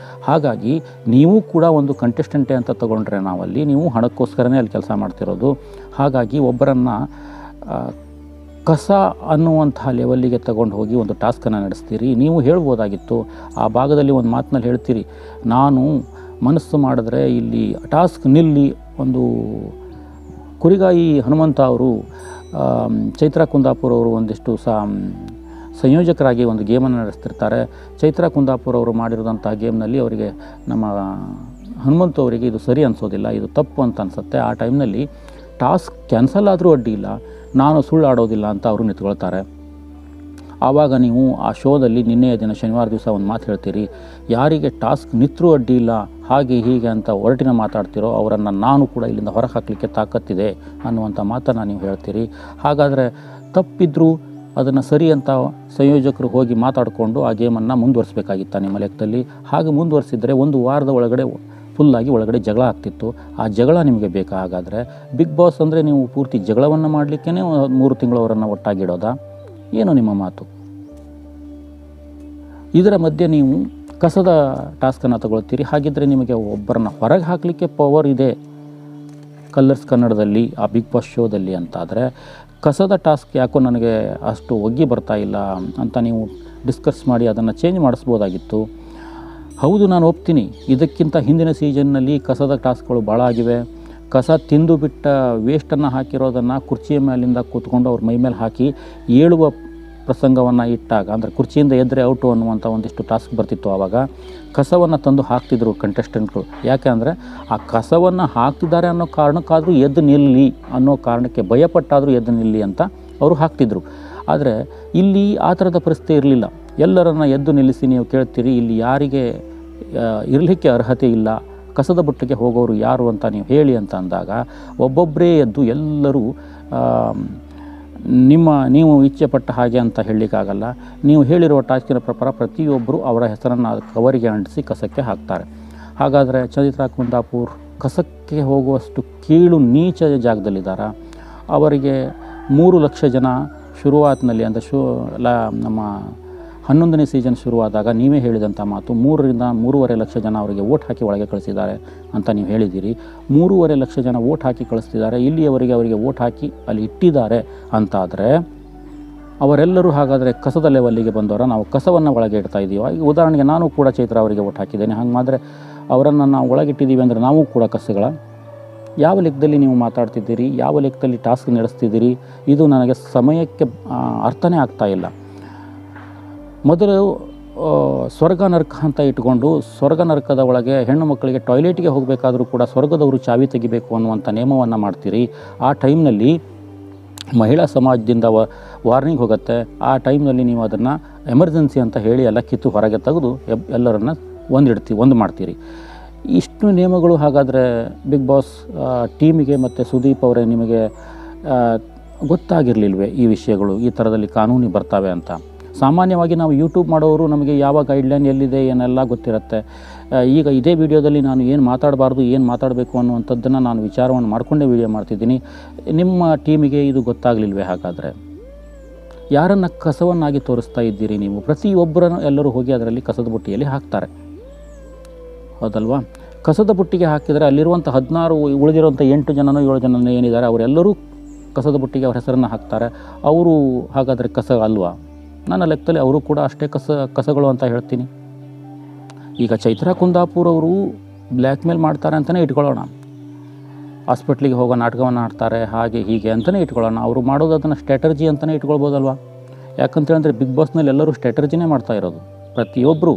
ಹಾಗಾಗಿ ನೀವು ಕೂಡ ಒಂದು ಕಂಟೆಸ್ಟೆಂಟೇ ಅಂತ ತಗೊಂಡ್ರೆ ನಾವಲ್ಲಿ, ನೀವು ಹಣಕ್ಕೋಸ್ಕರನೇ ಅಲ್ಲಿ ಕೆಲಸ ಮಾಡ್ತಿರೋದು. ಹಾಗಾಗಿ ಒಬ್ಬರನ್ನು ಕಸ ಅನ್ನುವಂತಹ ಲೆವೆಲ್ಲಿಗೆ ತಗೊಂಡು ಹೋಗಿ ಒಂದು ಟಾಸ್ಕನ್ನು ನಡೆಸ್ತೀರಿ. ನೀವು ಹೇಳ್ಬೋದಾಗಿತ್ತು, ಆ ಭಾಗದಲ್ಲಿ ಒಂದು ಮಾತಿನಲ್ಲಿ ಹೇಳ್ತೀರಿ, ನಾನು ಮನಸ್ಸು ಮಾಡಿದ್ರೆ ಇಲ್ಲಿ ಟಾಸ್ಕ್ ನಿಲ್ಲಿ. ಒಂದು ಕುರಿಗಾಯಿ ಹನುಮಂತ ಅವರು, ಚೈತ್ರಾ ಕುಂದಾಪುರ್ ಅವರು ಒಂದಿಷ್ಟು ಸಂಯೋಜಕರಾಗಿ ಒಂದು ಗೇಮನ್ನು ನಡೆಸ್ತಿರ್ತಾರೆ. ಚೈತ್ರಾ ಕುಂದಾಪುರ್ ಅವರು ಮಾಡಿರೋದಂಥ ಗೇಮ್ನಲ್ಲಿ ಅವರಿಗೆ, ನಮ್ಮ ಹನುಮಂತ ಅವರಿಗೆ ಇದು ಸರಿ ಅನಿಸೋದಿಲ್ಲ, ಇದು ತಪ್ಪು ಅಂತ ಅನಿಸುತ್ತೆ. ಆ ಟೈಮ್ನಲ್ಲಿ ಟಾಸ್ಕ್ ಕ್ಯಾನ್ಸಲ್ ಆದರೂ ಅಡ್ಡಿ ಇಲ್ಲ, ನಾನು ಸುಳ್ಳು ಆಡೋದಿಲ್ಲ ಅಂತ ಅವರು ನಿಂತ್ಕೊಳ್ತಾರೆ. ಆವಾಗ ನೀವು ಆ ಶೋದಲ್ಲಿ ನಿನ್ನೆಯ ದಿನ ಶನಿವಾರ ದಿವಸ ಒಂದು ಮಾತು ಹೇಳ್ತೀರಿ, ಯಾರಿಗೆ ಟಾಸ್ಕ್ ನಿತ್ರೂ ಅಡ್ಡಿ ಇಲ್ಲ ಹಾಗೆ ಹೀಗೆ ಅಂತ ಹೊರಟಿನ ಮಾತಾಡ್ತಿರೋ ಅವರನ್ನು ನಾನು ಕೂಡ ಇಲ್ಲಿಂದ ಹೊರಗೆ ಹಾಕಲಿಕ್ಕೆ ತಾಕತ್ತಿದೆ ಅನ್ನುವಂಥ ಮಾತನ್ನು ನೀವು ಹೇಳ್ತೀರಿ. ಹಾಗಾದರೆ ತಪ್ಪಿದ್ರೂ ಅದನ್ನು ಸರಿ ಅಂತ ಸಂಯೋಜಕರು ಹೋಗಿ ಮಾತಾಡಿಕೊಂಡು ಆ ಗೇಮನ್ನು ಮುಂದುವರಿಸಬೇಕಾಗಿತ್ತ ನಿಮ್ಮ ಲೆಕ್ಕದಲ್ಲಿ? ಹಾಗೆ ಮುಂದುವರಿಸಿದರೆ ಒಂದು ವಾರದ ಒಳಗಡೆ ಫುಲ್ಲಾಗಿ ಒಳಗಡೆ ಜಗಳ ಆಗ್ತಿತ್ತು. ಆ ಜಗಳ ನಿಮಗೆ ಬೇಕಾ? ಹಾಗಾದರೆ ಬಿಗ್ ಬಾಸ್ ಅಂದರೆ ನೀವು ಪೂರ್ತಿ ಜಗಳವನ್ನು ಮಾಡಲಿಕ್ಕೇ 3 ತಿಂಗಳು ಅವರನ್ನು ಒಟ್ಟಾಗಿಡೋದಾ? ಏನು ನಿಮ್ಮ ಮಾತು? ಇದರ ಮಧ್ಯೆ ನೀವು ಕಸದ ಟಾಸ್ಕನ್ನು ತಗೊಳ್ತೀರಿ. ಹಾಗಿದ್ದರೆ ನಿಮಗೆ ಒಬ್ಬರನ್ನ ಹೊರಗೆ ಹಾಕಲಿಕ್ಕೆ ಪವರ್ ಇದೆ ಕಲರ್ಸ್ ಕನ್ನಡದಲ್ಲಿ, ಆ ಬಿಗ್ ಬಾಸ್ ಶೋದಲ್ಲಿ ಅಂತಾದರೆ, ಕಸದ ಟಾಸ್ಕ್ ಯಾಕೋ ನನಗೆ ಅಷ್ಟು ಒಗ್ಗಿ ಬರ್ತಾ ಇಲ್ಲ ಅಂತ ನೀವು ಡಿಸ್ಕಸ್ ಮಾಡಿ ಅದನ್ನು ಚೇಂಜ್ ಮಾಡಿಸ್ಬೋದಾಗಿತ್ತು. ಹೌದು, ನಾನು ಒಪ್ತೀನಿ, ಇದಕ್ಕಿಂತ ಹಿಂದಿನ ಸೀಸನ್ನಲ್ಲಿ ಕಸದ ಟಾಸ್ಕ್ಗಳು ಭಾಳ ಆಗಿವೆ. ಕಸ ತಿಂದು ಬಿಟ್ಟ ವೇಸ್ಟನ್ನು ಹಾಕಿರೋದನ್ನು ಕುರ್ಚಿಯ ಮೇಲಿಂದ ಕೂತ್ಕೊಂಡು ಅವ್ರ ಮೈ ಮೇಲೆ ಹಾಕಿ ಏಳುವ ಪ್ರಸಂಗವನ್ನು ಇಟ್ಟಾಗ, ಅಂದರೆ ಕುರ್ಚಿಯಿಂದ ಎದ್ದರೆ ಔಟು ಅನ್ನುವಂಥ ಒಂದಿಷ್ಟು ಟಾಸ್ಕ್ ಬರ್ತಿತ್ತು. ಆವಾಗ ಕಸವನ್ನು ತಂದು ಹಾಕ್ತಿದ್ರು ಕಂಟೆಸ್ಟೆಂಟ್ಗಳು. ಯಾಕೆ ಅಂದರೆ ಆ ಕಸವನ್ನು ಹಾಕ್ತಿದ್ದಾರೆ ಅನ್ನೋ ಕಾರಣಕ್ಕಾದರೂ ಎದ್ದು ನಿಲ್ಲಿ ಅನ್ನೋ ಕಾರಣಕ್ಕೆ ಭಯಪಟ್ಟಾದರೂ ಎದ್ದು ನಿಲ್ಲಿ ಅಂತ ಅವರು ಹಾಕ್ತಿದ್ರು. ಆದರೆ ಇಲ್ಲಿ ಆ ಥರದ ಪರಿಸ್ಥಿತಿ ಇರಲಿಲ್ಲ. ಎಲ್ಲರನ್ನು ಎದ್ದು ನಿಲ್ಲಿಸಿ ನೀವು ಕೇಳ್ತೀರಿ, ಇಲ್ಲಿ ಯಾರಿಗೆ ಇರಲಿಕ್ಕೆ ಅರ್ಹತೆ ಇಲ್ಲ, ಕಸದ ಬುಟ್ಟಿಗೆ ಹೋಗೋರು ಯಾರು ಅಂತ ನೀವು ಹೇಳಿ ಅಂತ ಅಂದಾಗ ಒಬ್ಬೊಬ್ಬರೇ ಎದ್ದು ಎಲ್ಲರೂ ನೀವು ಇಚ್ಛೆಪಟ್ಟ ಹಾಗೆ ಅಂತ ಹೇಳಲಿಕ್ಕಾಗಲ್ಲ. ನೀವು ಹೇಳಿರುವ ಟಾಸ್ಕಿನ ಪ್ರಕಾರ ಪ್ರತಿಯೊಬ್ಬರು ಅವರ ಹೆಸರನ್ನು ಕವರಿಗೆ ಅಂಟಿಸಿ ಕಸಕ್ಕೆ ಹಾಕ್ತಾರೆ. ಹಾಗಾದರೆ ಚೈತ್ರಾ ಕುಂದಾಪುರ್ ಕಸಕ್ಕೆ ಹೋಗುವಷ್ಟು ಕೀಳು ನೀಚ ಜಾಗದಲ್ಲಿದ್ದಾರೆ. ಅವರಿಗೆ 3 ಲಕ್ಷ ಜನ ಶುರುವಾತಿನಲ್ಲಿ, ಅಂದರೆ ನಮ್ಮ 11ನೇ ಸೀಸನ್ ಶುರುವಾದಾಗ ನೀವೇ ಹೇಳಿದಂಥ ಮಾತು, 3 ರಿಂದ 3.5 ಲಕ್ಷ ಜನ ಅವರಿಗೆ ವೋಟ್ ಹಾಕಿ ಒಳಗೆ ಕಳಿಸಿದ್ದಾರೆ ಅಂತ ನೀವು ಹೇಳಿದ್ದೀರಿ. 3.5 ಲಕ್ಷ ಜನ ವೋಟ್ ಹಾಕಿ ಕಳಿಸ್ತಿದ್ದಾರೆ. ಇಲ್ಲಿಯವರೆಗೆ ಅವರಿಗೆ ವೋಟ್ ಹಾಕಿ ಅಲ್ಲಿ ಇಟ್ಟಿದ್ದಾರೆ ಅಂತಾದರೆ ಅವರೆಲ್ಲರೂ ಹಾಗಾದರೆ ಕಸದ ಲೆವೆಲ್ಲಿಗೆ ಬಂದವರ, ನಾವು ಕಸವನ್ನು ಒಳಗೆ ಇಡ್ತಾ ಇದ್ದೀವಿ. ಈಗ ಉದಾಹರಣೆಗೆ ನಾನು ಕೂಡ ಚೈತ್ರ ಅವರಿಗೆ ವೋಟ್ ಹಾಕಿದ್ದೇನೆ. ಹಂಗೆ ಮಾಡಿದ್ರೆ ಅವರನ್ನು ನಾವು ಒಳಗಿಟ್ಟಿದ್ದೀವಿ ಅಂದರೆ ನಾವು ಕೂಡ ಕಸಗಳ? ಯಾವ ಲೆಕ್ಕದಲ್ಲಿ ನೀವು ಮಾತಾಡ್ತಿದ್ದೀರಿ? ಯಾವ ಲೆಕ್ಕದಲ್ಲಿ ಟಾಸ್ಕ್ ನಡೆಸ್ತಿದ್ದೀರಿ? ಇದು ನನಗೆ ಸಮಯಕ್ಕೆ ಅರ್ಥನೇ ಆಗ್ತಾ ಇಲ್ಲ. ಮೊದಲು ಸ್ವರ್ಗ ನರಕ ಅಂತ ಇಟ್ಕೊಂಡು, ಸ್ವರ್ಗ ನರಕದ ಒಳಗೆ ಹೆಣ್ಣು ಮಕ್ಕಳಿಗೆ ಟಾಯ್ಲೆಟ್ಗೆ ಹೋಗಬೇಕಾದ್ರೂ ಕೂಡ ಸ್ವರ್ಗದವರು ಚಾವಿ ತೆಗಿಬೇಕು ಅನ್ನುವಂಥ ನಿಯಮವನ್ನು ಮಾಡ್ತೀರಿ. ಆ ಟೈಮ್ನಲ್ಲಿ ಮಹಿಳಾ ಸಮಾಜದಿಂದ ವಾರ್ನಿಂಗ್ ಹೋಗುತ್ತೆ. ಆ ಟೈಮ್ನಲ್ಲಿ ನೀವು ಅದನ್ನು ಎಮರ್ಜೆನ್ಸಿ ಅಂತ ಹೇಳಿ ಎಲ್ಲ ಕಿತ್ತು ಹೊರಗೆ ತೆಗೆದು ಎಲ್ಲರನ್ನ ಒಂದು ಮಾಡ್ತೀರಿ. ಇಷ್ಟು ನಿಯಮಗಳು ಹಾಗಾದರೆ ಬಿಗ್ ಬಾಸ್ ಟೀಮಿಗೆ ಮತ್ತು ಸುದೀಪ್ ಅವರೇ ನಿಮಗೆ ಗೊತ್ತಾಗಿರಲಿಲ್ವೇ ಈ ವಿಷಯಗಳು, ಈ ಥರದಲ್ಲಿ ಕಾನೂನು ಬರ್ತವೆ ಅಂತ? ಸಾಮಾನ್ಯವಾಗಿ ನಾವು ಯೂಟ್ಯೂಬ್ ಮಾಡೋರು ನಮಗೆ ಯಾವ ಗೈಡ್ಲೈನ್ ಎಲ್ಲಿದೆ ಏನೆಲ್ಲ ಗೊತ್ತಿರುತ್ತೆ. ಈಗ ಇದೇ ವಿಡಿಯೋದಲ್ಲಿ ನಾನು ಏನು ಮಾತಾಡಬಾರ್ದು, ಏನು ಮಾತಾಡಬೇಕು ಅನ್ನುವಂಥದ್ದನ್ನು ನಾನು ವಿಚಾರವನ್ನು ಮಾಡಿಕೊಂಡೇ ವಿಡಿಯೋ ಮಾಡ್ತಿದ್ದೀನಿ. ನಿಮ್ಮ ಟೀಮಿಗೆ ಇದು ಗೊತ್ತಾಗಲಿಲ್ವೇ? ಹಾಗಾದರೆ ಯಾರನ್ನು ಕಸವನ್ನಾಗಿ ತೋರಿಸ್ತಾ ಇದ್ದೀರಿ ನೀವು? ಪ್ರತಿಯೊಬ್ಬರನ್ನು ಎಲ್ಲರೂ ಹೋಗಿ ಅದರಲ್ಲಿ ಕಸದ ಬುಟ್ಟಿಯಲ್ಲಿ ಹಾಕ್ತಾರೆ, ಹೌದಲ್ವಾ? ಕಸದ ಬುಟ್ಟಿಗೆ ಹಾಕಿದರೆ ಅಲ್ಲಿರುವಂಥ 16 ಉಳಿದಿರುವಂಥ 8 ಜನನೋ 7 ಜನನೋ ಏನಿದ್ದಾರೆ ಅವರೆಲ್ಲರೂ ಕಸದ ಬುಟ್ಟಿಗೆ ಅವ್ರ ಹೆಸರನ್ನು ಹಾಕ್ತಾರೆ. ಅವರು ಹಾಗಾದರೆ ಕಸ ಅಲ್ವಾ? ನನ್ನ ಲೆಕ್ಕದಲ್ಲಿ ಅವರು ಕೂಡ ಅಷ್ಟೇ ಕಸಗಳು ಅಂತ ಹೇಳ್ತೀನಿ. ಈಗ ಚೈತ್ರಾ ಕುಂದಾಪುರ್ ಅವರು ಬ್ಲ್ಯಾಕ್ ಮೇಲ್ ಮಾಡ್ತಾರೆ ಅಂತಲೇ ಇಟ್ಕೊಳ್ಳೋಣ, ಹಾಸ್ಪಿಟ್ಲಿಗೆ ಹೋಗೋ ನಾಟಕವನ್ನು ಆಡ್ತಾರೆ ಹಾಗೆ ಹೀಗೆ ಅಂತಲೇ ಇಟ್ಕೊಳ್ಳೋಣ. ಅವರು ಮಾಡೋದು ಅದನ್ನು ಸ್ಟ್ರಾಟರ್ಜಿ ಅಂತಲೇ ಇಟ್ಕೊಳ್ಬೋದಲ್ವ? ಯಾಕಂತೇಳಿದ್ರೆ ಬಿಗ್ ಬಾಸ್ನಲ್ಲಿ ಎಲ್ಲರೂ ಸ್ಟ್ರಾಟರ್ಜಿನೇ ಮಾಡ್ತಾ ಇರೋದು. ಪ್ರತಿಯೊಬ್ಬರು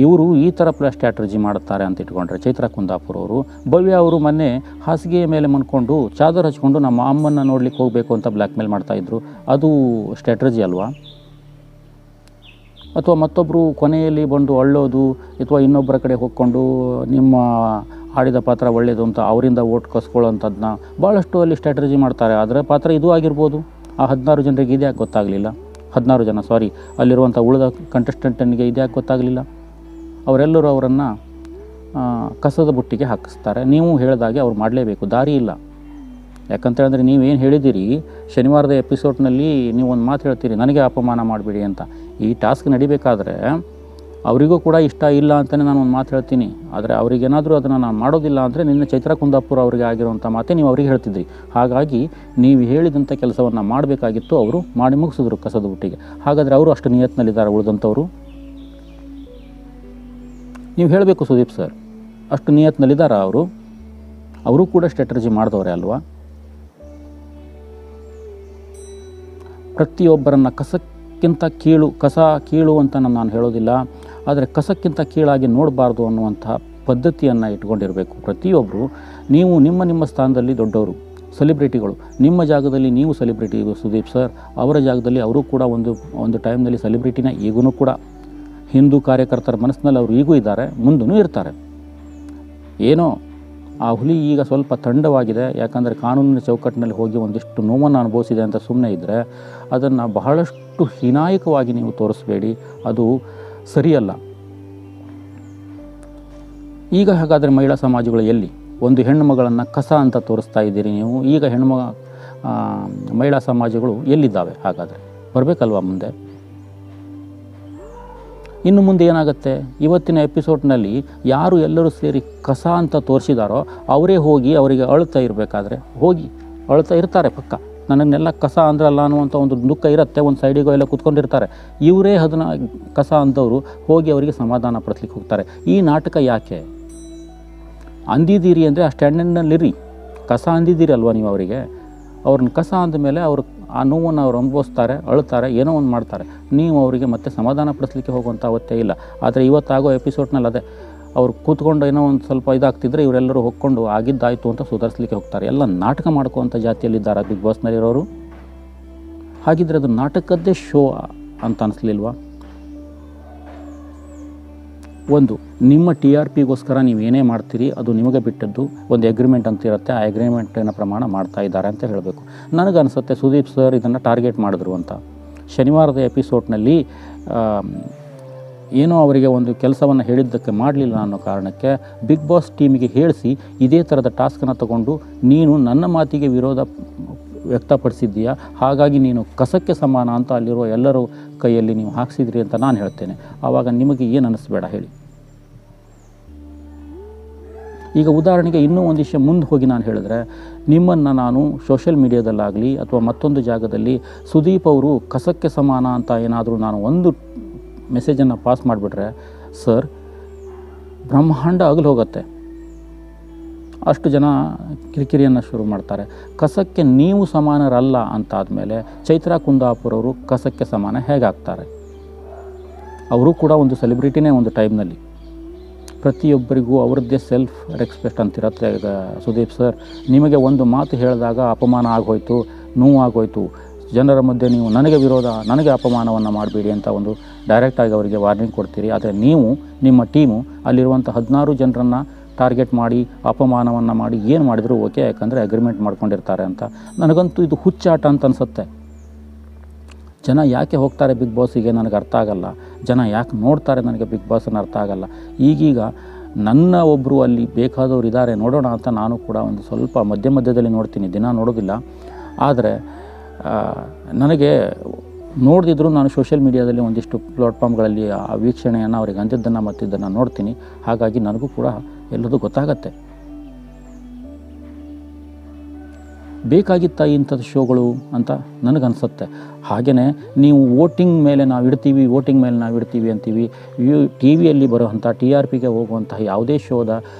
ಇವರು ಈ ಥರ ಸ್ಟ್ರಾಟಜಿ ಮಾಡ್ತಾರೆ ಅಂತ ಇಟ್ಕೊಂಡ್ರೆ ಚೈತ್ರಾ ಕುಂದಾಪುರ ಅವರು, ಭವ್ಯ ಅವರು ಮೊನ್ನೆ ಹಾಸಿಗೆಯ ಮೇಲೆ ಮನ್ಕೊಂಡು ಚಾದರ್ ಹಚ್ಕೊಂಡು ನಮ್ಮ ಅಮ್ಮನ್ನ ನೋಡ್ಲಿಕ್ಕೆ ಹೋಗಬೇಕು ಅಂತ ಬ್ಲ್ಯಾಕ್ ಮೇಲ್ ಮಾಡ್ತಾಯಿದ್ರು. ಅದು ಸ್ಟ್ರಾಟಜಿ ಅಲ್ವಾ? ಅಥವಾ ಮತ್ತೊಬ್ಬರು ಕೊನೆಯಲ್ಲಿ ಬಂದು ಅಳ್ಳೋದು ಅಥವಾ ಇನ್ನೊಬ್ಬರ ಕಡೆ ಹೋಗ್ಕೊಂಡು ನಿಮ್ಮ ಆಡಿದ ಪಾತ್ರ ಒಳ್ಳೆಯದು ಅಂತ ಅವರಿಂದ ಓಟ್ ಕಸ್ಕೊಳ್ಳೋಂಥದ್ದನ್ನ ಭಾಳಷ್ಟು ಅಲ್ಲಿ ಸ್ಟ್ರಾಟಜಿ ಮಾಡ್ತಾರೆ. ಅದರ ಪಾತ್ರ ಇದು ಆಗಿರ್ಬೋದು. ಆ 16 ಜನರಿಗೆ ಇದ್ಯಾಕೆ ಗೊತ್ತಾಗಲಿಲ್ಲ? 16 ಜನ ಅಲ್ಲಿರುವಂಥ ಉಳಿದ ಕಂಟೆಸ್ಟೆಂಟನಿಗೆ ಇದ್ಯಾಕೆ ಗೊತ್ತಾಗಲಿಲ್ಲ? ಅವರೆಲ್ಲರೂ ಅವರನ್ನು ಕಸದ ಬುಟ್ಟಿಗೆ ಹಾಕಿಸ್ತಾರೆ. ನೀವು ಹೇಳಿದಾಗೆ ಅವ್ರು ಮಾಡಲೇಬೇಕು, ದಾರಿ ಇಲ್ಲ. ಯಾಕಂತೇಳಿದ್ರೆ ನೀವೇನು ಹೇಳಿದ್ದೀರಿ ಶನಿವಾರದ ಎಪಿಸೋಡ್ನಲ್ಲಿ ನೀವು ಒಂದು ಮಾತು ಹೇಳ್ತೀರಿ, ನನಗೆ ಅಪಮಾನ ಮಾಡಿಬಿಡಿ ಅಂತ. ಈ ಟಾಸ್ಕ್ ನಡಿಬೇಕಾದ್ರೆ ಅವರಿಗೂ ಕೂಡ ಇಷ್ಟ ಇಲ್ಲ ಅಂತಲೇ ನಾನು ಒಂದು ಮಾತು ಹೇಳ್ತೀನಿ. ಆದರೆ ಅವರಿಗೇನಾದರೂ ಅದನ್ನು ನಾನು ಮಾಡೋದಿಲ್ಲ ಅಂದರೆ ನಿನ್ನೆ ಚೈತ್ರಾ ಕುಂದಾಪುರ ಅವರಿಗೆ ಆಗಿರುವಂಥ ಮಾತೇ ನೀವು ಅವ್ರಿಗೆ ಹೇಳ್ತಿದ್ರಿ. ಹಾಗಾಗಿ ನೀವು ಹೇಳಿದಂಥ ಕೆಲಸವನ್ನು ಮಾಡಬೇಕಾಗಿತ್ತು, ಅವರು ಮಾಡಿ ಮುಗಿಸಿದ್ರು ಕಸದ ಬುಟ್ಟಿಗೆ. ಹಾಗಾದರೆ ಅವರು ಅಷ್ಟು ನಿಯತ್ನಲ್ಲಿದ್ದಾರೆ ಉಳಿದಂಥವ್ರು? ನೀವು ಹೇಳಬೇಕು ಸುದೀಪ್ ಸರ್, ಅಷ್ಟು ನಿಯತ್ನಲ್ಲಿದ್ದಾರೆ ಅವರು ಕೂಡ ಸ್ಟ್ರಾಟಜಿ ಮಾಡಿದವರೇ ಅಲ್ವಾ? ಪ್ರತಿಯೊಬ್ಬರನ್ನು ಕಸಕ್ಕಿಂತ ಕಸ ಕೀಳು ಅಂತ ನಾನು ಹೇಳೋದಿಲ್ಲ, ಆದರೆ ಕಸಕ್ಕಿಂತ ಕೀಳಾಗಿ ನೋಡಬಾರ್ದು ಅನ್ನುವಂಥ ಪದ್ಧತಿಯನ್ನು ಇಟ್ಕೊಂಡಿರಬೇಕು ಪ್ರತಿಯೊಬ್ಬರು. ನೀವು ನಿಮ್ಮ ಸ್ಥಾನದಲ್ಲಿ ದೊಡ್ಡವರು, ಸೆಲೆಬ್ರಿಟಿಗಳು. ನಿಮ್ಮ ಜಾಗದಲ್ಲಿ ನೀವು ಸೆಲೆಬ್ರಿಟಿ ಸುದೀಪ್ ಸರ್, ಅವರ ಜಾಗದಲ್ಲಿ ಅವರು ಕೂಡ ಒಂದು ಟೈಮ್ನಲ್ಲಿ ಸೆಲೆಬ್ರಿಟಿನ ಈಗೂ ಕೂಡ. ಹಿಂದೂ ಕಾರ್ಯಕರ್ತರ ಮನಸ್ಸಿನಲ್ಲಿ ಅವರು ಈಗೂ ಇದ್ದಾರೆ, ಮುಂದೂ ಇರ್ತಾರೆ. ಏನೋ ಆ ಹುಲಿ ಈಗ ಸ್ವಲ್ಪ ತಂಡವಾಗಿದೆ, ಯಾಕಂದರೆ ಕಾನೂನಿನ ಚೌಕಟ್ಟಿನಲ್ಲಿ ಹೋಗಿ ಒಂದಿಷ್ಟು ನೋವನ್ನು ಅನುಭವಿಸಿದೆ ಅಂತ ಸುಮ್ಮನೆ ಇದ್ದರೆ ಅದನ್ನು ಬಹಳಷ್ಟು ಹೀನಾಯಕವಾಗಿ ನೀವು ತೋರಿಸಬೇಡಿ, ಅದು ಸರಿಯಲ್ಲ. ಈಗ ಹಾಗಾದರೆ ಮಹಿಳಾ ಸಮಾಜಗಳು ಎಲ್ಲಿ? ಒಂದು ಹೆಣ್ಣು ಮಗಳನ್ನು ಕಸ ಅಂತ ತೋರಿಸ್ತಾ ಇದ್ದೀರಿ ನೀವು. ಈಗ ಮಹಿಳಾ ಸಮಾಜಗಳು ಎಲ್ಲಿದ್ದಾವೆ? ಹಾಗಾದರೆ ಬರಬೇಕಲ್ವ ಮುಂದೆ? ಇನ್ನು ಮುಂದೆ ಏನಾಗುತ್ತೆ? ಇವತ್ತಿನ ಎಪಿಸೋಡ್ನಲ್ಲಿ ಯಾರು ಎಲ್ಲರೂ ಸೇರಿ ಕಸ ಅಂತ ತೋರಿಸಿದಾರೋ ಅವರೇ ಹೋಗಿ ಅವರಿಗೆ ಅಳ್ತಾ ಇರಬೇಕಾದ್ರೆ ಅಳ್ತಾ ಇರ್ತಾರೆ ಪಕ್ಕ. ನನನ್ನೆಲ್ಲ ಕಸ ಅಂದ್ರಲ್ಲ ಅನ್ನುವಂಥ ಒಂದು ದುಃಖ ಇರುತ್ತೆ, ಒಂದು ಸೈಡಿಗೋ ಎಲ್ಲ ಕೂತ್ಕೊಂಡಿರ್ತಾರೆ. ಇವರೇ ಅದನ್ನು ಕಸ ಅಂದವರು ಹೋಗಿ ಅವರಿಗೆ ಸಮಾಧಾನ ಪಡಿಸ್ಲಿಕ್ಕೆ ಹೋಗ್ತಾರೆ. ಈ ನಾಟಕ ಯಾಕೆ? ಅಂದಿದ್ದೀರಿ ಅಂದರೆ ಆ ಸ್ಟ್ಯಾಂಡರ್ಡ್ನಲ್ಲಿರಿ. ಕಸ ಅಂದಿದ್ದೀರಿ ಅಲ್ವಾ ನೀವು ಅವರಿಗೆ? ಅವ್ರನ್ನ ಕಸ ಅಂದಮೇಲೆ ಅವರು ಆ ನೋವನ್ನು ಅವ್ರು ಅನುಭವಿಸ್ತಾರೆ, ಅಳ್ತಾರೆ, ಏನೋ ಒಂದು ಮಾಡ್ತಾರೆ. ನೀವು ಅವರಿಗೆ ಮತ್ತೆ ಸಮಾಧಾನ ಪಡಿಸ್ಲಿಕ್ಕೆ ಹೋಗುವಂಥ ಅವತ್ತೇ ಇಲ್ಲ. ಆದರೆ ಇವತ್ತಾಗೋ ಎಪಿಸೋಡ್ನಲ್ಲಿ ಅದೇ, ಅವ್ರು ಕೂತ್ಕೊಂಡು ಏನೋ ಒಂದು ಸ್ವಲ್ಪ ಇದಾಗ್ತಿದ್ರೆ ಇವರೆಲ್ಲರೂ ಹೋಗ್ಕೊಂಡು ಆಗಿದ್ದಾಯಿತು ಅಂತ ಸುಧಾರಿಸ್ಲಿಕ್ಕೆ ಹೋಗ್ತಾರೆ. ಎಲ್ಲ ನಾಟಕ ಮಾಡ್ಕೋವಂಥ ಜಾತಿಯಲ್ಲಿದ್ದಾರೆ ಬಿಗ್ ಬಾಸ್ನಲ್ಲಿರೋರು. ಹಾಗಿದ್ರೆ ಅದು ನಾಟಕದ್ದೇ ಶೋ ಅಂತ ಅನಿಸ್ಲಿಲ್ವಾ? ಒಂದು, ನಿಮ್ಮ TRPಗೋಸ್ಕರ ನೀವು ಏನೇ ಮಾಡ್ತೀರಿ ಅದು ನಿಮಗೆ ಬಿಟ್ಟದ್ದು. ಒಂದು ಅಗ್ರಿಮೆಂಟ್ ಅಂತ ಇರುತ್ತೆ, ಆ ಅಗ್ರಿಮೆಂಟಿನ ಪ್ರಮಾಣ ಮಾಡ್ತಾ ಇದ್ದಾರೆ ಅಂತ ಹೇಳಬೇಕು. ನನಗನ್ಸುತ್ತೆ ಸುದೀಪ್ ಸರ್ ಇದನ್ನು ಟಾರ್ಗೆಟ್ ಮಾಡಿದ್ರು ಅಂತ. ಶನಿವಾರದ ಎಪಿಸೋಡ್ನಲ್ಲಿ ಏನೋ ಅವರಿಗೆ ಒಂದು ಕೆಲಸವನ್ನು ಹೇಳಿದ್ದಕ್ಕೆ ಮಾಡಲಿಲ್ಲ ಅನ್ನೋ ಕಾರಣಕ್ಕೆ ಬಿಗ್ ಬಾಸ್ ಟೀಮಿಗೆ ಹೇಳಿಸಿ ಇದೇ ಥರದ ಟಾಸ್ಕನ್ನು ತಗೊಂಡು ನೀನು ನನ್ನ ಮಾತಿಗೆ ವಿರೋಧ ವ್ಯಕ್ತಪಡಿಸಿದ್ದೀಯಾ, ಹಾಗಾಗಿ ನೀನು ಕಸಕ್ಕೆ ಸಮಾನ ಅಂತ ಅಲ್ಲಿರುವ ಎಲ್ಲರೂ ಕೈಯಲ್ಲಿ ನೀವು ಹಾಕ್ಸಿದ್ರಿ ಅಂತ ನಾನು ಹೇಳ್ತೇನೆ. ಆವಾಗ ನಿಮಗೆ ಏನು ಅನ್ನಿಸ್ಬೇಡ ಹೇಳಿ. ಈಗ ಉದಾಹರಣೆಗೆ ಇನ್ನೂ ಒಂದು ವಿಷಯ ಮುಂದೆ ಹೋಗಿ ನಾನು ಹೇಳಿದ್ರೆ, ನಿಮ್ಮನ್ನು ನಾನು ಸೋಷಿಯಲ್ ಮೀಡಿಯಾದಲ್ಲಾಗಲಿ ಅಥವಾ ಮತ್ತೊಂದು ಜಾಗದಲ್ಲಿ ಸುದೀಪ್ ಅವರು ಕಸಕ್ಕೆ ಸಮಾನ ಅಂತ ಏನಾದರೂ ನಾನು ಒಂದು ಮೆಸೇಜನ್ನು ಪಾಸ್ ಮಾಡಿಬಿಟ್ರೆ ಸರ್ ಬ್ರಹ್ಮಾಂಡ ಅಗಲು ಹೋಗುತ್ತೆ. ಅಷ್ಟು ಜನ ಕಿರಿಕಿರಿಯನ್ನು ಶುರು ಮಾಡ್ತಾರೆ. ಕಸಕ್ಕೆ ನೀವು ಸಮಾನರಲ್ಲ ಅಂತಾದಮೇಲೆ ಚೈತ್ರಾ ಕುಂದಾಪುರ ಅವರು ಕಸಕ್ಕೆ ಸಮಾನ ಹೇಗಾಗ್ತಾರೆ? ಅವರು ಕೂಡ ಒಂದು ಸೆಲೆಬ್ರಿಟಿನೇ ಒಂದು ಟೈಮ್ನಲ್ಲಿ. ಪ್ರತಿಯೊಬ್ಬರಿಗೂ ಅವ್ರದ್ದೇ ಸೆಲ್ಫ್ ರೆಸ್ಪೆಕ್ಟ್ ಅಂತಿರುತ್ತೆ. ಈಗ ಸುದೀಪ್ ಸರ್, ನಿಮಗೆ ಒಂದು ಮಾತು ಹೇಳಿದಾಗ ಅಪಮಾನ ಆಗೋಯ್ತು, ನೋವಾಗೋಯ್ತು, ಜನರ ಮಧ್ಯೆ ನೀವು ನನಗೆ ಅಪಮಾನವನ್ನು ಮಾಡಬೇಡಿ ಅಂತ ಒಂದು ಡೈರೆಕ್ಟಾಗಿ ಅವರಿಗೆ ವಾರ್ನಿಂಗ್ ಕೊಡ್ತೀರಿ. ಆದರೆ ನೀವು ನಿಮ್ಮ ಟೀಮು ಅಲ್ಲಿರುವಂಥ 16 ಜನರನ್ನು ಟಾರ್ಗೆಟ್ ಮಾಡಿ ಅಪಮಾನವನ್ನು ಮಾಡಿ ಏನು ಮಾಡಿದರೂ ಓಕೆ, ಯಾಕಂದರೆ ಅಗ್ರಿಮೆಂಟ್ ಮಾಡ್ಕೊಂಡಿರ್ತಾರೆ ಅಂತ. ನನಗಂತೂ ಇದು ಹುಚ್ಚಾಟ ಅಂತ ಅನಿಸುತ್ತೆ. ಜನ ಯಾಕೆ ಹೋಗ್ತಾರೆ ಬಿಗ್ ಬಾಸಿಗೆ ನನಗೆ ಅರ್ಥ ಆಗಲ್ಲ. ಜನ ಯಾಕೆ ನೋಡ್ತಾರೆ ನನಗೆ ಬಿಗ್ ಬಾಸನ್ನು ಅರ್ಥ ಆಗಲ್ಲ. ಈಗೀಗ ನನ್ನ ಒಬ್ಬರು ಅಲ್ಲಿ ಬೇಕಾದವರು ಇದ್ದಾರೆ, ನೋಡೋಣ ಅಂತ ನಾನು ಕೂಡ ಒಂದು ಸ್ವಲ್ಪ ಮಧ್ಯದಲ್ಲಿ ನೋಡ್ತೀನಿ, ದಿನ ನೋಡೋದಿಲ್ಲ. ಆದರೆ ನನಗೆ ನೋಡ್ದಿದ್ರು ನಾನು ಸೋಷಿಯಲ್ ಮೀಡಿಯಾದಲ್ಲಿ ಒಂದಿಷ್ಟು ಪ್ಲಾಟ್ಫಾರ್ಮ್ಗಳಲ್ಲಿ ಆ ವೀಕ್ಷಣೆಯನ್ನು ಅವ್ರಿಗೆ ಅಂದಿದ್ದನ್ನು ಮತ್ತಿದ್ದನ್ನು ನೋಡ್ತೀನಿ. ಹಾಗಾಗಿ ನನಗೂ ಕೂಡ ಎಲ್ಲದೂ ಗೊತ್ತಾಗತ್ತೆ. ಬೇಕಾಗಿತ್ತ ಇಂಥದ್ದು ಶೋಗಳು ಅಂತ ನನಗನ್ಸುತ್ತೆ. ಹಾಗೆಯೇ ನೀವು ವೋಟಿಂಗ್ ಮೇಲೆ ನಾವು ಇಡ್ತೀವಿ ಅಂತೀವಿ. ಟಿ ವಿಯಲ್ಲಿ ಬರುವಂಥ TRPಗೆ ಹೋಗುವಂತಹ ಯಾವುದೇ ಶೋದ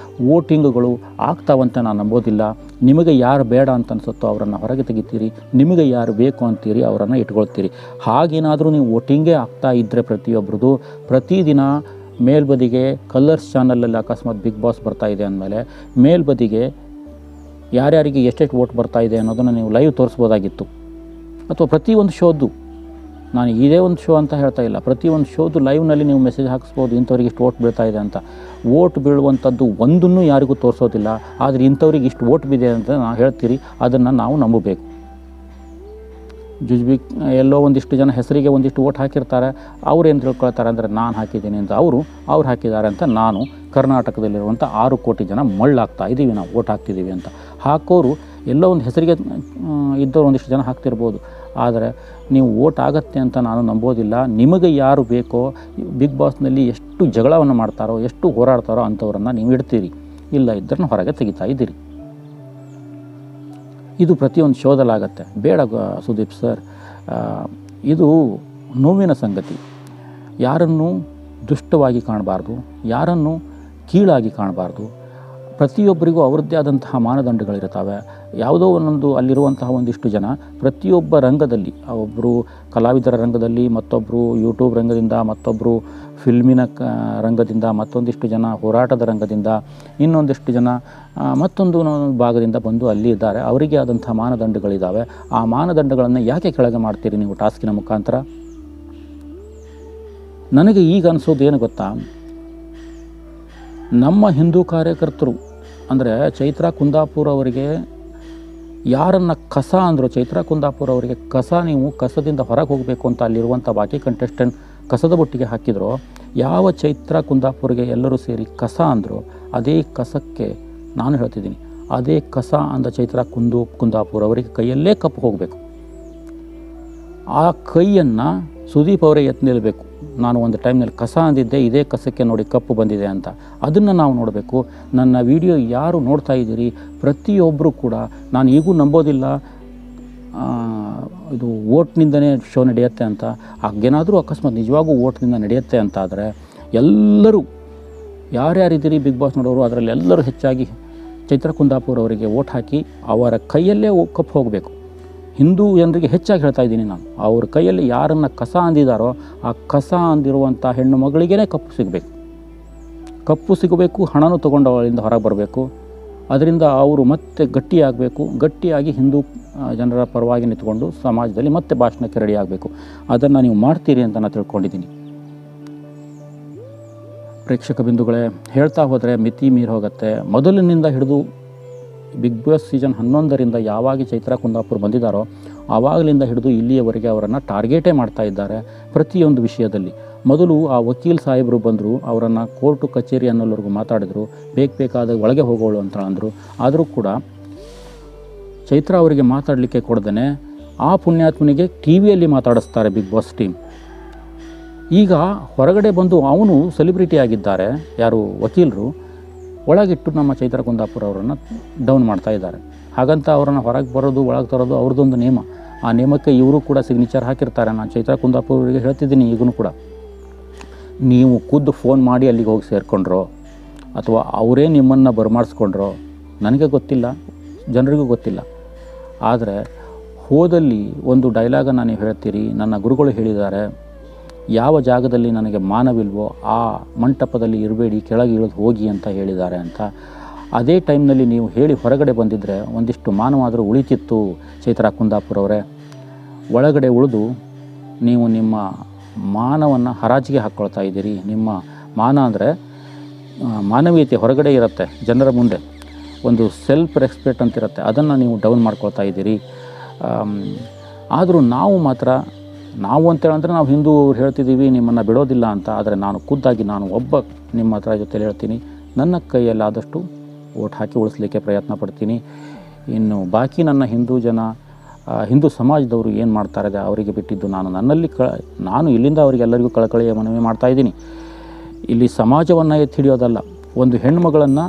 ವೋಟಿಂಗ್ಗಳು ಆಗ್ತಾವಂತ ನಾನು ನಂಬೋದಿಲ್ಲ. ನಿಮಗೆ ಯಾರು ಬೇಡ ಅಂತ ಅನಿಸುತ್ತೋ ಅವರನ್ನು ಹೊರಗೆ ತೆಗಿತೀರಿ, ನಿಮಗೆ ಯಾರು ಬೇಕು ಅಂತೀರಿ ಅವರನ್ನು ಇಟ್ಕೊಳ್ತೀರಿ. ಹಾಗೇನಾದರೂ ನೀವು ವೋಟಿಂಗೇ ಆಗ್ತಾ ಇದ್ದರೆ ಪ್ರತಿಯೊಬ್ಬರದು ಪ್ರತಿದಿನ ಮೇಲ್ಬದಿಗೆ ಕಲರ್ಸ್ ಚಾನಲಲ್ಲಿ ಅಕಸ್ಮಾತ್ ಬಿಗ್ ಬಾಸ್ ಬರ್ತಾಯಿದೆ ಅಂದಮೇಲೆ ಮೇಲ್ಬದಿಗೆ ಯಾರ್ಯಾರಿಗೆ ಎಷ್ಟೆಷ್ಟು ವೋಟ್ ಬರ್ತಾಯಿದೆ ಅನ್ನೋದನ್ನು ನೀವು ಲೈವ್ ತೋರಿಸ್ಬೋದಾಗಿತ್ತು. ಅಥವಾ ಪ್ರತಿಯೊಂದು ಶೋದು, ನಾನು ಇದೇ ಒಂದು ಶೋ ಅಂತ ಹೇಳ್ತಾ ಇಲ್ಲ, ಪ್ರತಿಯೊಂದು ಶೋದು ಲೈವ್ನಲ್ಲಿ ನೀವು ಮೆಸೇಜ್ ಹಾಕಿಸ್ಬೋದು ಇಂಥವ್ರಿಗೆ ಇಷ್ಟು ವೋಟ್ ಬೀಳ್ತಾ ಇದೆ ಅಂತ. ವೋಟ್ ಬೀಳುವಂಥದ್ದು ಒಂದನ್ನು ಯಾರಿಗೂ ತೋರಿಸೋದಿಲ್ಲ, ಆದರೆ ಇಂಥವ್ರಿಗೆ ಇಷ್ಟು ವೋಟ್ ಬಿದೆ ಅಂತ ನಾವು ಹೇಳ್ತೀರಿ, ಅದನ್ನು ನಾವು ನಂಬಬೇಕು. ಜುಜ್ಬಿ ಎಲ್ಲೋ ಒಂದಿಷ್ಟು ಜನ ಹೆಸರಿಗೆ ಒಂದಿಷ್ಟು ವೋಟ್ ಹಾಕಿರ್ತಾರೆ, ಅವ್ರು ಏನು ತಿಳ್ಕೊಳ್ತಾರೆ ಅಂದರೆ ನಾನು ಹಾಕಿದ್ದೀನಿ ಅಂತ, ಅವ್ರು ಹಾಕಿದ್ದಾರೆ ಅಂತ ನಾನು. ಕರ್ನಾಟಕದಲ್ಲಿರುವಂಥ 6 ಕೋಟಿ ಜನ ಮಳ್ಳಾಗ್ತಾ ಇದ್ದೀವಿ, ನಾವು ವೋಟ್ ಹಾಕ್ತಿದ್ದೀವಿ ಅಂತ. ಹಾಕೋರು ಎಲ್ಲೋ ಒಂದು ಹೆಸರಿಗೆ ಇದ್ದವ್ರು ಒಂದಿಷ್ಟು ಜನ ಹಾಕ್ತಿರ್ಬೋದು, ಆದರೆ ನೀವು ವೋಟ್ ಆಗತ್ತೆ ಅಂತ ನಾನು ನಂಬೋದಿಲ್ಲ. ನಿಮಗೆ ಯಾರು ಬೇಕೋ, ಬಿಗ್ ಬಾಸ್ನಲ್ಲಿ ಎಷ್ಟು ಜಗಳವನ್ನು ಮಾಡ್ತಾರೋ, ಎಷ್ಟು ಹೋರಾಡ್ತಾರೋ ಅಂಥವ್ರನ್ನು ನೀವು ಇಡ್ತೀರಿ, ಇಲ್ಲ ಇದ್ದರನ್ನ ಹೊರಗೆ ತೆಗಿತಾ ಇದ್ದೀರಿ. ಇದು ಪ್ರತಿಯೊಂದು ಶೋದಲ್ಲಾಗತ್ತೆ. ಬೇಡ ಸುದೀಪ್ ಸರ್, ಇದು ನೋವಿನ ಸಂಗತಿ. ಯಾರನ್ನು ದುಷ್ಟವಾಗಿ ಕಾಣಬಾರ್ದು, ಯಾರನ್ನು ಕೀಳಾಗಿ ಕಾಣಬಾರ್ದು. ಪ್ರತಿಯೊಬ್ಬರಿಗೂ ಅವರದ್ದೇ ಆದಂತಹ ಮಾನದಂಡಗಳಿರ್ತವೆ. ಯಾವುದೋ ಒಂದೊಂದು ಅಲ್ಲಿರುವಂತಹ ಒಂದಿಷ್ಟು ಜನ ಪ್ರತಿಯೊಬ್ಬ ರಂಗದಲ್ಲಿ, ಒಬ್ಬರು ಕಲಾವಿದರ ರಂಗದಲ್ಲಿ, ಮತ್ತೊಬ್ಬರು ಯೂಟ್ಯೂಬ್ ರಂಗದಿಂದ, ಮತ್ತೊಬ್ಬರು ಫಿಲ್ಮಿನ ರಂಗದಿಂದ, ಮತ್ತೊಂದಿಷ್ಟು ಜನ ಹೋರಾಟದ ರಂಗದಿಂದ, ಇನ್ನೊಂದಿಷ್ಟು ಜನ ಮತ್ತೊಂದು ಭಾಗದಿಂದ ಬಂದು ಅಲ್ಲಿ ಇದ್ದಾರೆ. ಅವರಿಗೆ ಆದಂಥ ಮಾನದಂಡಗಳಿದ್ದಾವೆ. ಆ ಮಾನದಂಡಗಳನ್ನು ಯಾಕೆ ಕೆಳಗೆ ಮಾಡ್ತೀರಿ ನೀವು ಟಾಸ್ಕಿನ ಮುಖಾಂತರ? ನನಗೆ ಈಗ ಅನಿಸೋದು ಏನು ಗೊತ್ತಾ, ನಮ್ಮ ಹಿಂದೂ ಕಾರ್ಯಕರ್ತರು ಅಂದರೆ ಚೈತ್ರಾ ಕುಂದಾಪುರ ಅವರಿಗೆ ಯಾರನ್ನು ಕಸ ಅಂದರು, ಚೈತ್ರಾ ಕುಂದಾಪುರ ಅವರಿಗೆ ಕಸ, ನೀವು ಕಸದಿಂದ ಹೊರಗೆ ಹೋಗಬೇಕು ಅಂತ ಅಲ್ಲಿರುವಂಥ ಬಾಕಿ ಕಂಟೆಸ್ಟೆಂಟ್ ಕಸದ ಬುಟ್ಟಿಗೆ ಹಾಕಿದ್ರು. ಯಾವ ಚೈತ್ರಾ ಕುಂದಾಪುರಿಗೆ ಎಲ್ಲರೂ ಸೇರಿ ಕಸ ಅಂದರು, ಅದೇ ಕಸಕ್ಕೆ ನಾನು ಹೇಳ್ತಿದ್ದೀನಿ, ಅದೇ ಕಸ ಅಂದ ಚೈತ್ರಾ ಕುಂದಾಪುರ ಅವರಿಗೆ ಕೈಯಲ್ಲೇ ಕಪ್ಪು ಹೋಗಬೇಕು. ಆ ಕೈಯನ್ನು ಸುದೀಪ್ ಅವರೇ ಎತ್ತು ನಿಲ್ಲಬೇಕು. ನಾನು ಒಂದು ಟೈಮ್ನಲ್ಲಿ ಕಸ ಅಂದಿದ್ದೆ, ಇದೇ ಕಸಕ್ಕೆ ನೋಡಿ ಕಪ್ಪು ಬಂದಿದೆ ಅಂತ. ಅದನ್ನು ನಾವು ನೋಡಬೇಕು. ನನ್ನ ವಿಡಿಯೋ ಯಾರು ನೋಡ್ತಾ ಇದ್ದೀರಿ ಪ್ರತಿಯೊಬ್ಬರು ಕೂಡ, ನಾನು ಈಗೂ ನಂಬೋದಿಲ್ಲ ಇದು ವೋಟ್ನಿಂದನೇ ಶೋ ನಡೆಯುತ್ತೆ ಅಂತ. ಹಾಗೇನಾದರೂ ಅಕಸ್ಮಾತ್ ನಿಜವಾಗೂ ವೋಟ್ನಿಂದ ನಡೆಯುತ್ತೆ ಅಂತ ಆದರೆ ಎಲ್ಲರೂ ಯಾರ್ಯಾರಿದ್ದೀರಿ ಬಿಗ್ ಬಾಸ್ ನೋಡೋರು ಅದರಲ್ಲಿ ಎಲ್ಲರೂ ಹೆಚ್ಚಾಗಿ ಚೈತ್ರಾ ಕುಂದಾಪುರ ಅವರಿಗೆ ವೋಟ್ ಹಾಕಿ ಅವರ ಕೈಯಲ್ಲೇ ಕಪ್ಪು ಹೋಗಬೇಕು. ಹಿಂದೂ ಜನರಿಗೆ ಹೆಚ್ಚಾಗಿ ಹೇಳ್ತಾ ಇದ್ದೀನಿ ನಾನು, ಅವ್ರ ಕೈಯಲ್ಲಿ ಯಾರನ್ನು ಕಸ ಅಂದಿದ್ದಾರೋ ಆ ಕಸ ಅಂದಿರುವಂಥ ಹೆಣ್ಣು ಮಗಳಿಗೇ ಕಪ್ಪು ಸಿಗಬೇಕು. ಕಪ್ಪು ಸಿಗಬೇಕು, ಹಣನೂ ತೊಗೊಂಡು ಅವಳಿಂದ ಹೊರಗೆ ಬರಬೇಕು. ಅದರಿಂದ ಅವರು ಮತ್ತೆ ಗಟ್ಟಿಯಾಗಬೇಕು. ಗಟ್ಟಿಯಾಗಿ ಹಿಂದೂ ಜನರ ಪರವಾಗಿ ನಿಂತ್ಕೊಂಡು ಸಮಾಜದಲ್ಲಿ ಮತ್ತೆ ಭಾಷಣಕ್ಕೆ ರೆಡಿ ಆಗಬೇಕು. ಅದನ್ನು ನೀವು ಮಾಡ್ತೀರಿ ಅಂತ ನಾನು ತಿಳ್ಕೊಂಡಿದ್ದೀನಿ. ಪ್ರೇಕ್ಷಕ ಬಿಂದುಗಳೇ, ಹೇಳ್ತಾ ಹೋದರೆ ಮಿತಿ ಮೀರಿ ಹೋಗುತ್ತೆ. ಮೊದಲಿನಿಂದ ಹಿಡಿದು ಬಿಗ್ ಬಾಸ್ ಸೀಸನ್ 11ರಿಂದ ಯಾವಾಗ ಚೈತ್ರಾ ಕುಂದಾಪುರ ಬಂದಿದ್ದಾರೋ ಆವಾಗಲಿಂದ ಹಿಡಿದು ಇಲ್ಲಿಯವರೆಗೆ ಅವರನ್ನು ಟಾರ್ಗೆಟೇ ಮಾಡ್ತಾ ಇದ್ದಾರೆ ಪ್ರತಿಯೊಂದು ವಿಷಯದಲ್ಲಿ. ಮೊದಲು ಆ ವಕೀಲ್ ಸಾಹೇಬರು ಬಂದರು, ಅವರನ್ನು ಕೋರ್ಟು ಕಚೇರಿ ಅನ್ನೋವರೆಗೂ ಮಾತಾಡಿದರು, ಬೇಕಾದ ಒಳಗೆ ಹೋಗೋಳು ಅಂತ ಅಂದರು. ಆದರೂ ಕೂಡ ಚೈತ್ರಾ ಅವರಿಗೆ ಮಾತಾಡಲಿಕ್ಕೆ ಕೊಡ್ದೇ ಆ ಪುಣ್ಯಾತ್ಮನಿಗೆ ಟಿ ವಿಯಲ್ಲಿ ಮಾತಾಡಿಸ್ತಾರೆ ಬಿಗ್ ಬಾಸ್ ಟೀಮ್. ಈಗ ಹೊರಗಡೆ ಬಂದು ಅವನು ಸೆಲೆಬ್ರಿಟಿ ಆಗಿದ್ದಾರೆ, ಯಾರು ವಕೀಲರು, ಒಳಗಿಟ್ಟು ನಮ್ಮ ಚೈತ್ರಾ ಕುಂದಾಪುರ ಅವರನ್ನು ಡೌನ್ ಮಾಡ್ತಾ ಇದ್ದಾರೆ. ಹಾಗಂತ ಅವರನ್ನು ಹೊರಗೆ ಬರೋದು ಒಳಗೆ ತರೋದು ಅವ್ರದ್ದೊಂದು ನಿಯಮ. ಆ ನಿಯಮಕ್ಕೆ ಇವರು ಕೂಡ ಸಿಗ್ನೇಚರ್ ಹಾಕಿರ್ತಾರೆ. ನಾನು ಚೈತ್ರಾ ಕುಂದಾಪುರ ಅವರಿಗೆ ಹೇಳ್ತಿದ್ದೀನಿ ಈಗೂ ಕೂಡ, ನೀವು ಖುದ್ದು ಫೋನ್ ಮಾಡಿ ಅಲ್ಲಿಗೆ ಹೋಗಿ ಸೇರಿಕೊಂಡ್ರೋ ಅಥವಾ ಅವರೇ ನಿಮ್ಮನ್ನು ಬರಮಾಡಿಸ್ಕೊಂಡ್ರೋ ನನಗೆ ಗೊತ್ತಿಲ್ಲ, ಜನರಿಗೂ ಗೊತ್ತಿಲ್ಲ. ಆದರೆ ಹೋದಲ್ಲಿ ಒಂದು ಡೈಲಾಗನ್ನು ನೀವು ಹೇಳ್ತೀರಿ, ನನ್ನ ಗುರುಗಳು ಹೇಳಿದ್ದಾರೆ, ಯಾವ ಜಾಗದಲ್ಲಿ ನನಗೆ ಮಾನವಿಲ್ವೋ ಆ ಮಂಟಪದಲ್ಲಿ ಇರಬೇಡಿ, ಕೆಳಗೆ ಇಳಿದು ಹೋಗಿ ಅಂತ ಹೇಳಿದ್ದಾರೆ ಅಂತ. ಅದೇ ಟೈಮ್ನಲ್ಲಿ ನೀವು ಹೇಳಿ ಹೊರಗಡೆ ಬಂದಿದ್ದರೆ ಒಂದಿಷ್ಟು ಮಾನವಾದರೂ ಉಳಿತಿತ್ತು. ಚೈತ್ರಾ ಕುಂದಾಪುರ ಅವರೇ, ಒಳಗಡೆ ಉಳಿದು ನೀವು ನಿಮ್ಮ ಮಾನವನ್ನು ಹರಾಜಿಗೆ ಹಾಕ್ಕೊಳ್ತಾ ಇದ್ದೀರಿ. ನಿಮ್ಮ ಮಾನ ಅಂದರೆ ಮಾನವೀಯತೆ ಹೊರಗಡೆ ಇರುತ್ತೆ, ಜನರ ಮುಂದೆ ಒಂದು ಸೆಲ್ಫ್ ರೆಸ್ಪೆಕ್ಟ್ ಅಂತಿರುತ್ತೆ, ಅದನ್ನು ನೀವು ಡೌನ್ ಮಾಡ್ಕೊಳ್ತಾ ಇದ್ದೀರಿ. ಆದರೂ ನಾವು ಮಾತ್ರ, ನಾವು ಅಂತೇಳಂದರೆ ನಾವು ಹಿಂದೂ ಹೇಳ್ತಿದ್ದೀವಿ ನಿಮ್ಮನ್ನು ಬಿಡೋದಿಲ್ಲ ಅಂತ. ಆದರೆ ನಾನು ಖುದ್ದಾಗಿ ನಾನು ಒಬ್ಬ ನಿಮ್ಮ ಹತ್ರ ಜೊತೆಲಿ ಹೇಳ್ತೀನಿ, ನನ್ನ ಕೈಯಲ್ಲಾದಷ್ಟು ಓಟ್ ಹಾಕಿ ಉಳಿಸ್ಲಿಕ್ಕೆ ಪ್ರಯತ್ನ ಪಡ್ತೀನಿ. ಇನ್ನು ಬಾಕಿ ನನ್ನ ಹಿಂದೂ ಸಮಾಜದವರು ಏನು ಮಾಡ್ತಾರೆ ಅವರಿಗೆ ಬಿಟ್ಟಿದ್ದು. ನಾನು ಇಲ್ಲಿಂದ ಅವರಿಗೆಲ್ಲರಿಗೂ ಕಳಕಳಿಯ ಮನವಿ ಮಾಡ್ತಾಯಿದ್ದೀನಿ. ಇಲ್ಲಿ ಸಮಾಜವನ್ನು ಎತ್ತಿ ಹಿಡಿಯೋದಲ್ಲ, ಒಂದು ಹೆಣ್ಣುಮಗಳನ್ನು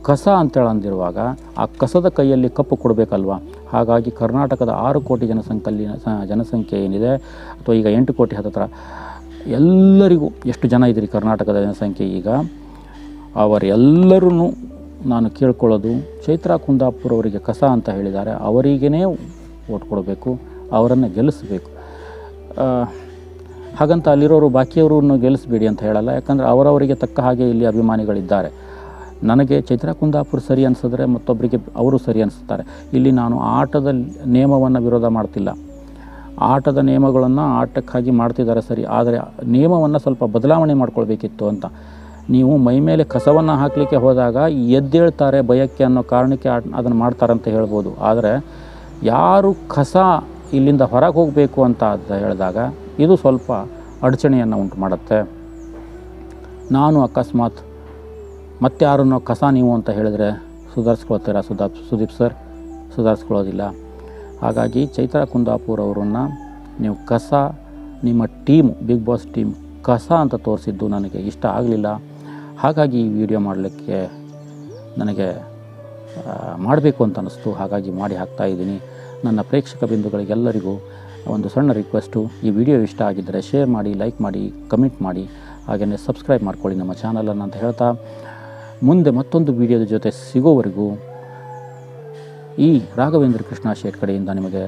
ಕಸ ಅಂತೇಳಂದಿರುವಾಗ ಆ ಕಸದ ಕೈಯಲ್ಲಿ ಕಪ್ಪು ಕೊಡಬೇಕಲ್ವ. ಹಾಗಾಗಿ ಕರ್ನಾಟಕದ 6 ಕೋಟಿ ಜನಸಂಖ್ಯೆ ಏನಿದೆ, ಅಥವಾ ಈಗ 8 ಕೋಟಿ ಹತ್ತಿರ ಎಲ್ಲರಿಗೂ ಎಷ್ಟು ಜನ ಇದ್ದೀರಿ ಕರ್ನಾಟಕದ ಜನಸಂಖ್ಯೆ ಈಗ, ಅವರೆಲ್ಲರೂ ನಾನು ಕೇಳ್ಕೊಳ್ಳೋದು, ಚೈತ್ರಾ ಕುಂದಾಪುರ ಅವರಿಗೆ ಕಸ ಅಂತ ಹೇಳಿದ್ದಾರೆ, ಅವರಿಗೇ ಓಟ್ ಕೊಡಬೇಕು, ಅವರನ್ನು ಗೆಲ್ಲಿಸಬೇಕು. ಹಾಗಂತ ಅಲ್ಲಿರೋರು ಬಾಕಿಯವರನ್ನು ಗೆಲ್ಲಿಸಬೇಡಿ ಅಂತ ಹೇಳಲ್ಲ, ಯಾಕಂದರೆ ಅವರವರಿಗೆ ತಕ್ಕ ಹಾಗೆ ಇಲ್ಲಿ ಅಭಿಮಾನಿಗಳಿದ್ದಾರೆ. ನನಗೆ ಚೈತ್ರಾ ಕುಂದಾಪುರ ಸರಿ ಅನಿಸಿದ್ರೆ ಮತ್ತೊಬ್ಬರಿಗೆ ಅವರು ಸರಿ ಅನಿಸ್ತಾರೆ. ಇಲ್ಲಿ ನಾನು ಆಟದ ನಿಯಮವನ್ನು ವಿರೋಧ ಮಾಡ್ತಿಲ್ಲ. ಆಟದ ನಿಯಮಗಳನ್ನು ಆಟಕ್ಕಾಗಿ ಮಾಡ್ತಿದ್ದಾರೆ ಸರಿ, ಆದರೆ ನಿಯಮವನ್ನು ಸ್ವಲ್ಪ ಬದಲಾವಣೆ ಮಾಡ್ಕೊಳ್ಬೇಕಿತ್ತು ಅಂತ. ನೀವು ಮೈಮೇಲೆ ಕಸವನ್ನು ಹಾಕಲಿಕ್ಕೆ ಹೋದಾಗ ಎದ್ದೇಳ್ತಾರೆ ಭಯಕ್ಕೆ ಅನ್ನೋ ಕಾರಣಕ್ಕೆ ಅದನ್ನು ಮಾಡ್ತಾರಂತ ಹೇಳ್ಬೋದು. ಆದರೆ ಯಾರು ಕಸ ಇಲ್ಲಿಂದ ಹೊರಗೆ ಹೋಗಬೇಕು ಅಂತ ಹೇಳಿದಾಗ ಇದು ಸ್ವಲ್ಪ ಅಡಚಣೆಯನ್ನು ಉಂಟು ಮಾಡುತ್ತೆ. ನಾನು ಅಕಸ್ಮಾತ್ ಮತ್ತೆ ಯಾರನ್ನೋ ಕಸ ನೀವು ಅಂತ ಹೇಳಿದರೆ ಸುಧಾರಿಸ್ಕೊಳ್ತೀರಾ ಸುದೀಪ್ ಸರ್? ಸುಧಾರಿಸ್ಕೊಳ್ಳೋದಿಲ್ಲ. ಹಾಗಾಗಿ ಚೈತ್ರಾ ಕುಂದಾಪುರ ಅವರನ್ನು ನೀವು ಕಸ, ನಿಮ್ಮ ಟೀಮು ಬಿಗ್ ಬಾಸ್ ಟೀಮ್ ಕಸ ಅಂತ ತೋರಿಸಿದ್ದು ನನಗೆ ಇಷ್ಟ ಆಗಲಿಲ್ಲ. ಹಾಗಾಗಿ ಈ ವಿಡಿಯೋ ಮಾಡಲಿಕ್ಕೆ ನನಗೆ ಮಾಡಬೇಕು ಅಂತ ಅನ್ನಿಸ್ತು. ಹಾಗಾಗಿ ಮಾಡಿ ಹಾಕ್ತಾಯಿದ್ದೀನಿ. ನನ್ನ ಪ್ರೇಕ್ಷಕ ಬಿಂದುಗಳಿಗೆಲ್ಲರಿಗೂ ಒಂದು ಸಣ್ಣ ರಿಕ್ವೆಸ್ಟು, ಈ ವಿಡಿಯೋ ಇಷ್ಟ ಆಗಿದ್ದರೆ ಶೇರ್ ಮಾಡಿ, ಲೈಕ್ ಮಾಡಿ, ಕಮೆಂಟ್ ಮಾಡಿ, ಹಾಗೆಯೇ ಸಬ್ಸ್ಕ್ರೈಬ್ ಮಾಡ್ಕೊಳ್ಳಿ ನಮ್ಮ ಚಾನಲನ್ನು ಅಂತ ಹೇಳ್ತಾ, ಮುಂದೆ ಮತ್ತೊಂದು ವಿಡಿಯೋದ ಜೊತೆ ಸಿಗೋವರೆಗೂ ಈ ರಾಘವೇಂದ್ರ ಕೃಷ್ಣ ಶೇಟ್ ಕಡೆಯಿಂದ ನಿಮಗೆ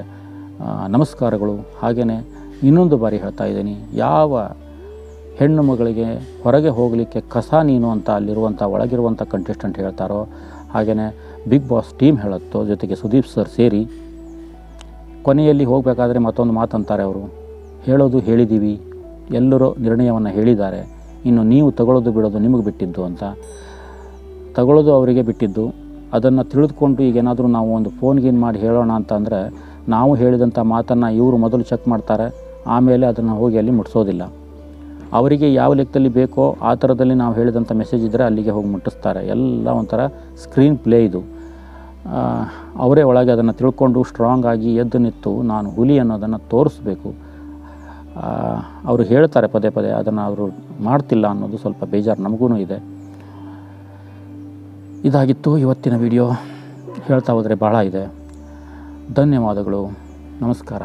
ನಮಸ್ಕಾರಗಳು. ಹಾಗೆಯೇ ಇನ್ನೊಂದು ಬಾರಿ ಹೇಳ್ತಾ ಇದ್ದೀನಿ, ಯಾವ ಹೆಣ್ಣು ಮಗಳಿಗೆ ಹೊರಗೆ ಹೋಗಲಿಕ್ಕೆ ಕಸ ನೀನು ಅಂತ ಅಲ್ಲಿರುವಂಥ ಒಳಗಿರುವಂಥ ಕಂಟೆಸ್ಟೆಂಟ್ ಹೇಳ್ತಾರೋ, ಹಾಗೆಯೇ ಬಿಗ್ ಬಾಸ್ ಟೀಮ್ ಹೇಳುತ್ತೋ, ಜೊತೆಗೆ ಸುದೀಪ್ ಸರ್ ಸೇರಿ ಕೊನೆಯಲ್ಲಿ ಹೋಗಬೇಕಾದ್ರೆ ಮತ್ತೊಂದು ಮಾತಂತಾರೆ ಅವರು, ಹೇಳೋದು ಹೇಳಿದ್ದೀವಿ, ಎಲ್ಲರೂ ನಿರ್ಣಯವನ್ನು ಹೇಳಿದ್ದಾರೆ, ಇನ್ನು ನೀವು ತಗೊಳ್ಳೋದು ಬಿಡೋದು ನಿಮಗೆ ಬಿಟ್ಟಿದ್ದು ಅಂತ. ತಗೊಳ್ಳೋದು ಅವರಿಗೆ ಬಿಟ್ಟಿದ್ದು. ಅದನ್ನು ತಿಳಿದುಕೊಂಡು ಈಗೇನಾದರೂ ನಾವು ಒಂದು ಫೋನ್ಗೇನು ಮಾಡಿ ಹೇಳೋಣ ಅಂತಂದರೆ, ನಾವು ಹೇಳಿದಂಥ ಮಾತನ್ನು ಇವರು ಮೊದಲು ಚೆಕ್ ಮಾಡ್ತಾರೆ, ಆಮೇಲೆ ಅದನ್ನು ಹೋಗಿ ಅಲ್ಲಿ ಮುಟ್ಟಿಸೋದಿಲ್ಲ. ಅವರಿಗೆ ಯಾವ ಲೆಕ್ಕದಲ್ಲಿ ಬೇಕೋ ಆ ಥರದಲ್ಲಿ ನಾವು ಹೇಳಿದಂಥ ಮೆಸೇಜ್ ಇದ್ದರೆ ಅಲ್ಲಿಗೆ ಹೋಗಿ ಮುಟ್ಟಿಸ್ತಾರೆ. ಎಲ್ಲ ಒಂಥರ ಸ್ಕ್ರೀನ್ ಪ್ಲೇ ಇದು. ಅವರೇ ಒಳಗೆ ಅದನ್ನು ತಿಳ್ಕೊಂಡು ಸ್ಟ್ರಾಂಗ್ ಆಗಿ ಎದ್ದು ನಿಂತು ನಾನು ಹುಲಿ ಅನ್ನೋದನ್ನು ತೋರಿಸ್ಬೇಕು. ಅವರು ಹೇಳ್ತಾರೆ ಪದೇ ಪದೇ, ಅದನ್ನು ಅವರು ಮಾಡ್ತಿಲ್ಲ ಅನ್ನೋದು ಸ್ವಲ್ಪ ಬೇಜಾರು ನಮಗೂ ಇದೆ. ಇದಾಗಿತ್ತು ಇವತ್ತಿನ ವಿಡಿಯೋ. ಹೇಳ್ತಾ ಹೋದರೆ ಭಾಳ ಇದೆ. ಧನ್ಯವಾದಗಳು. ನಮಸ್ಕಾರ.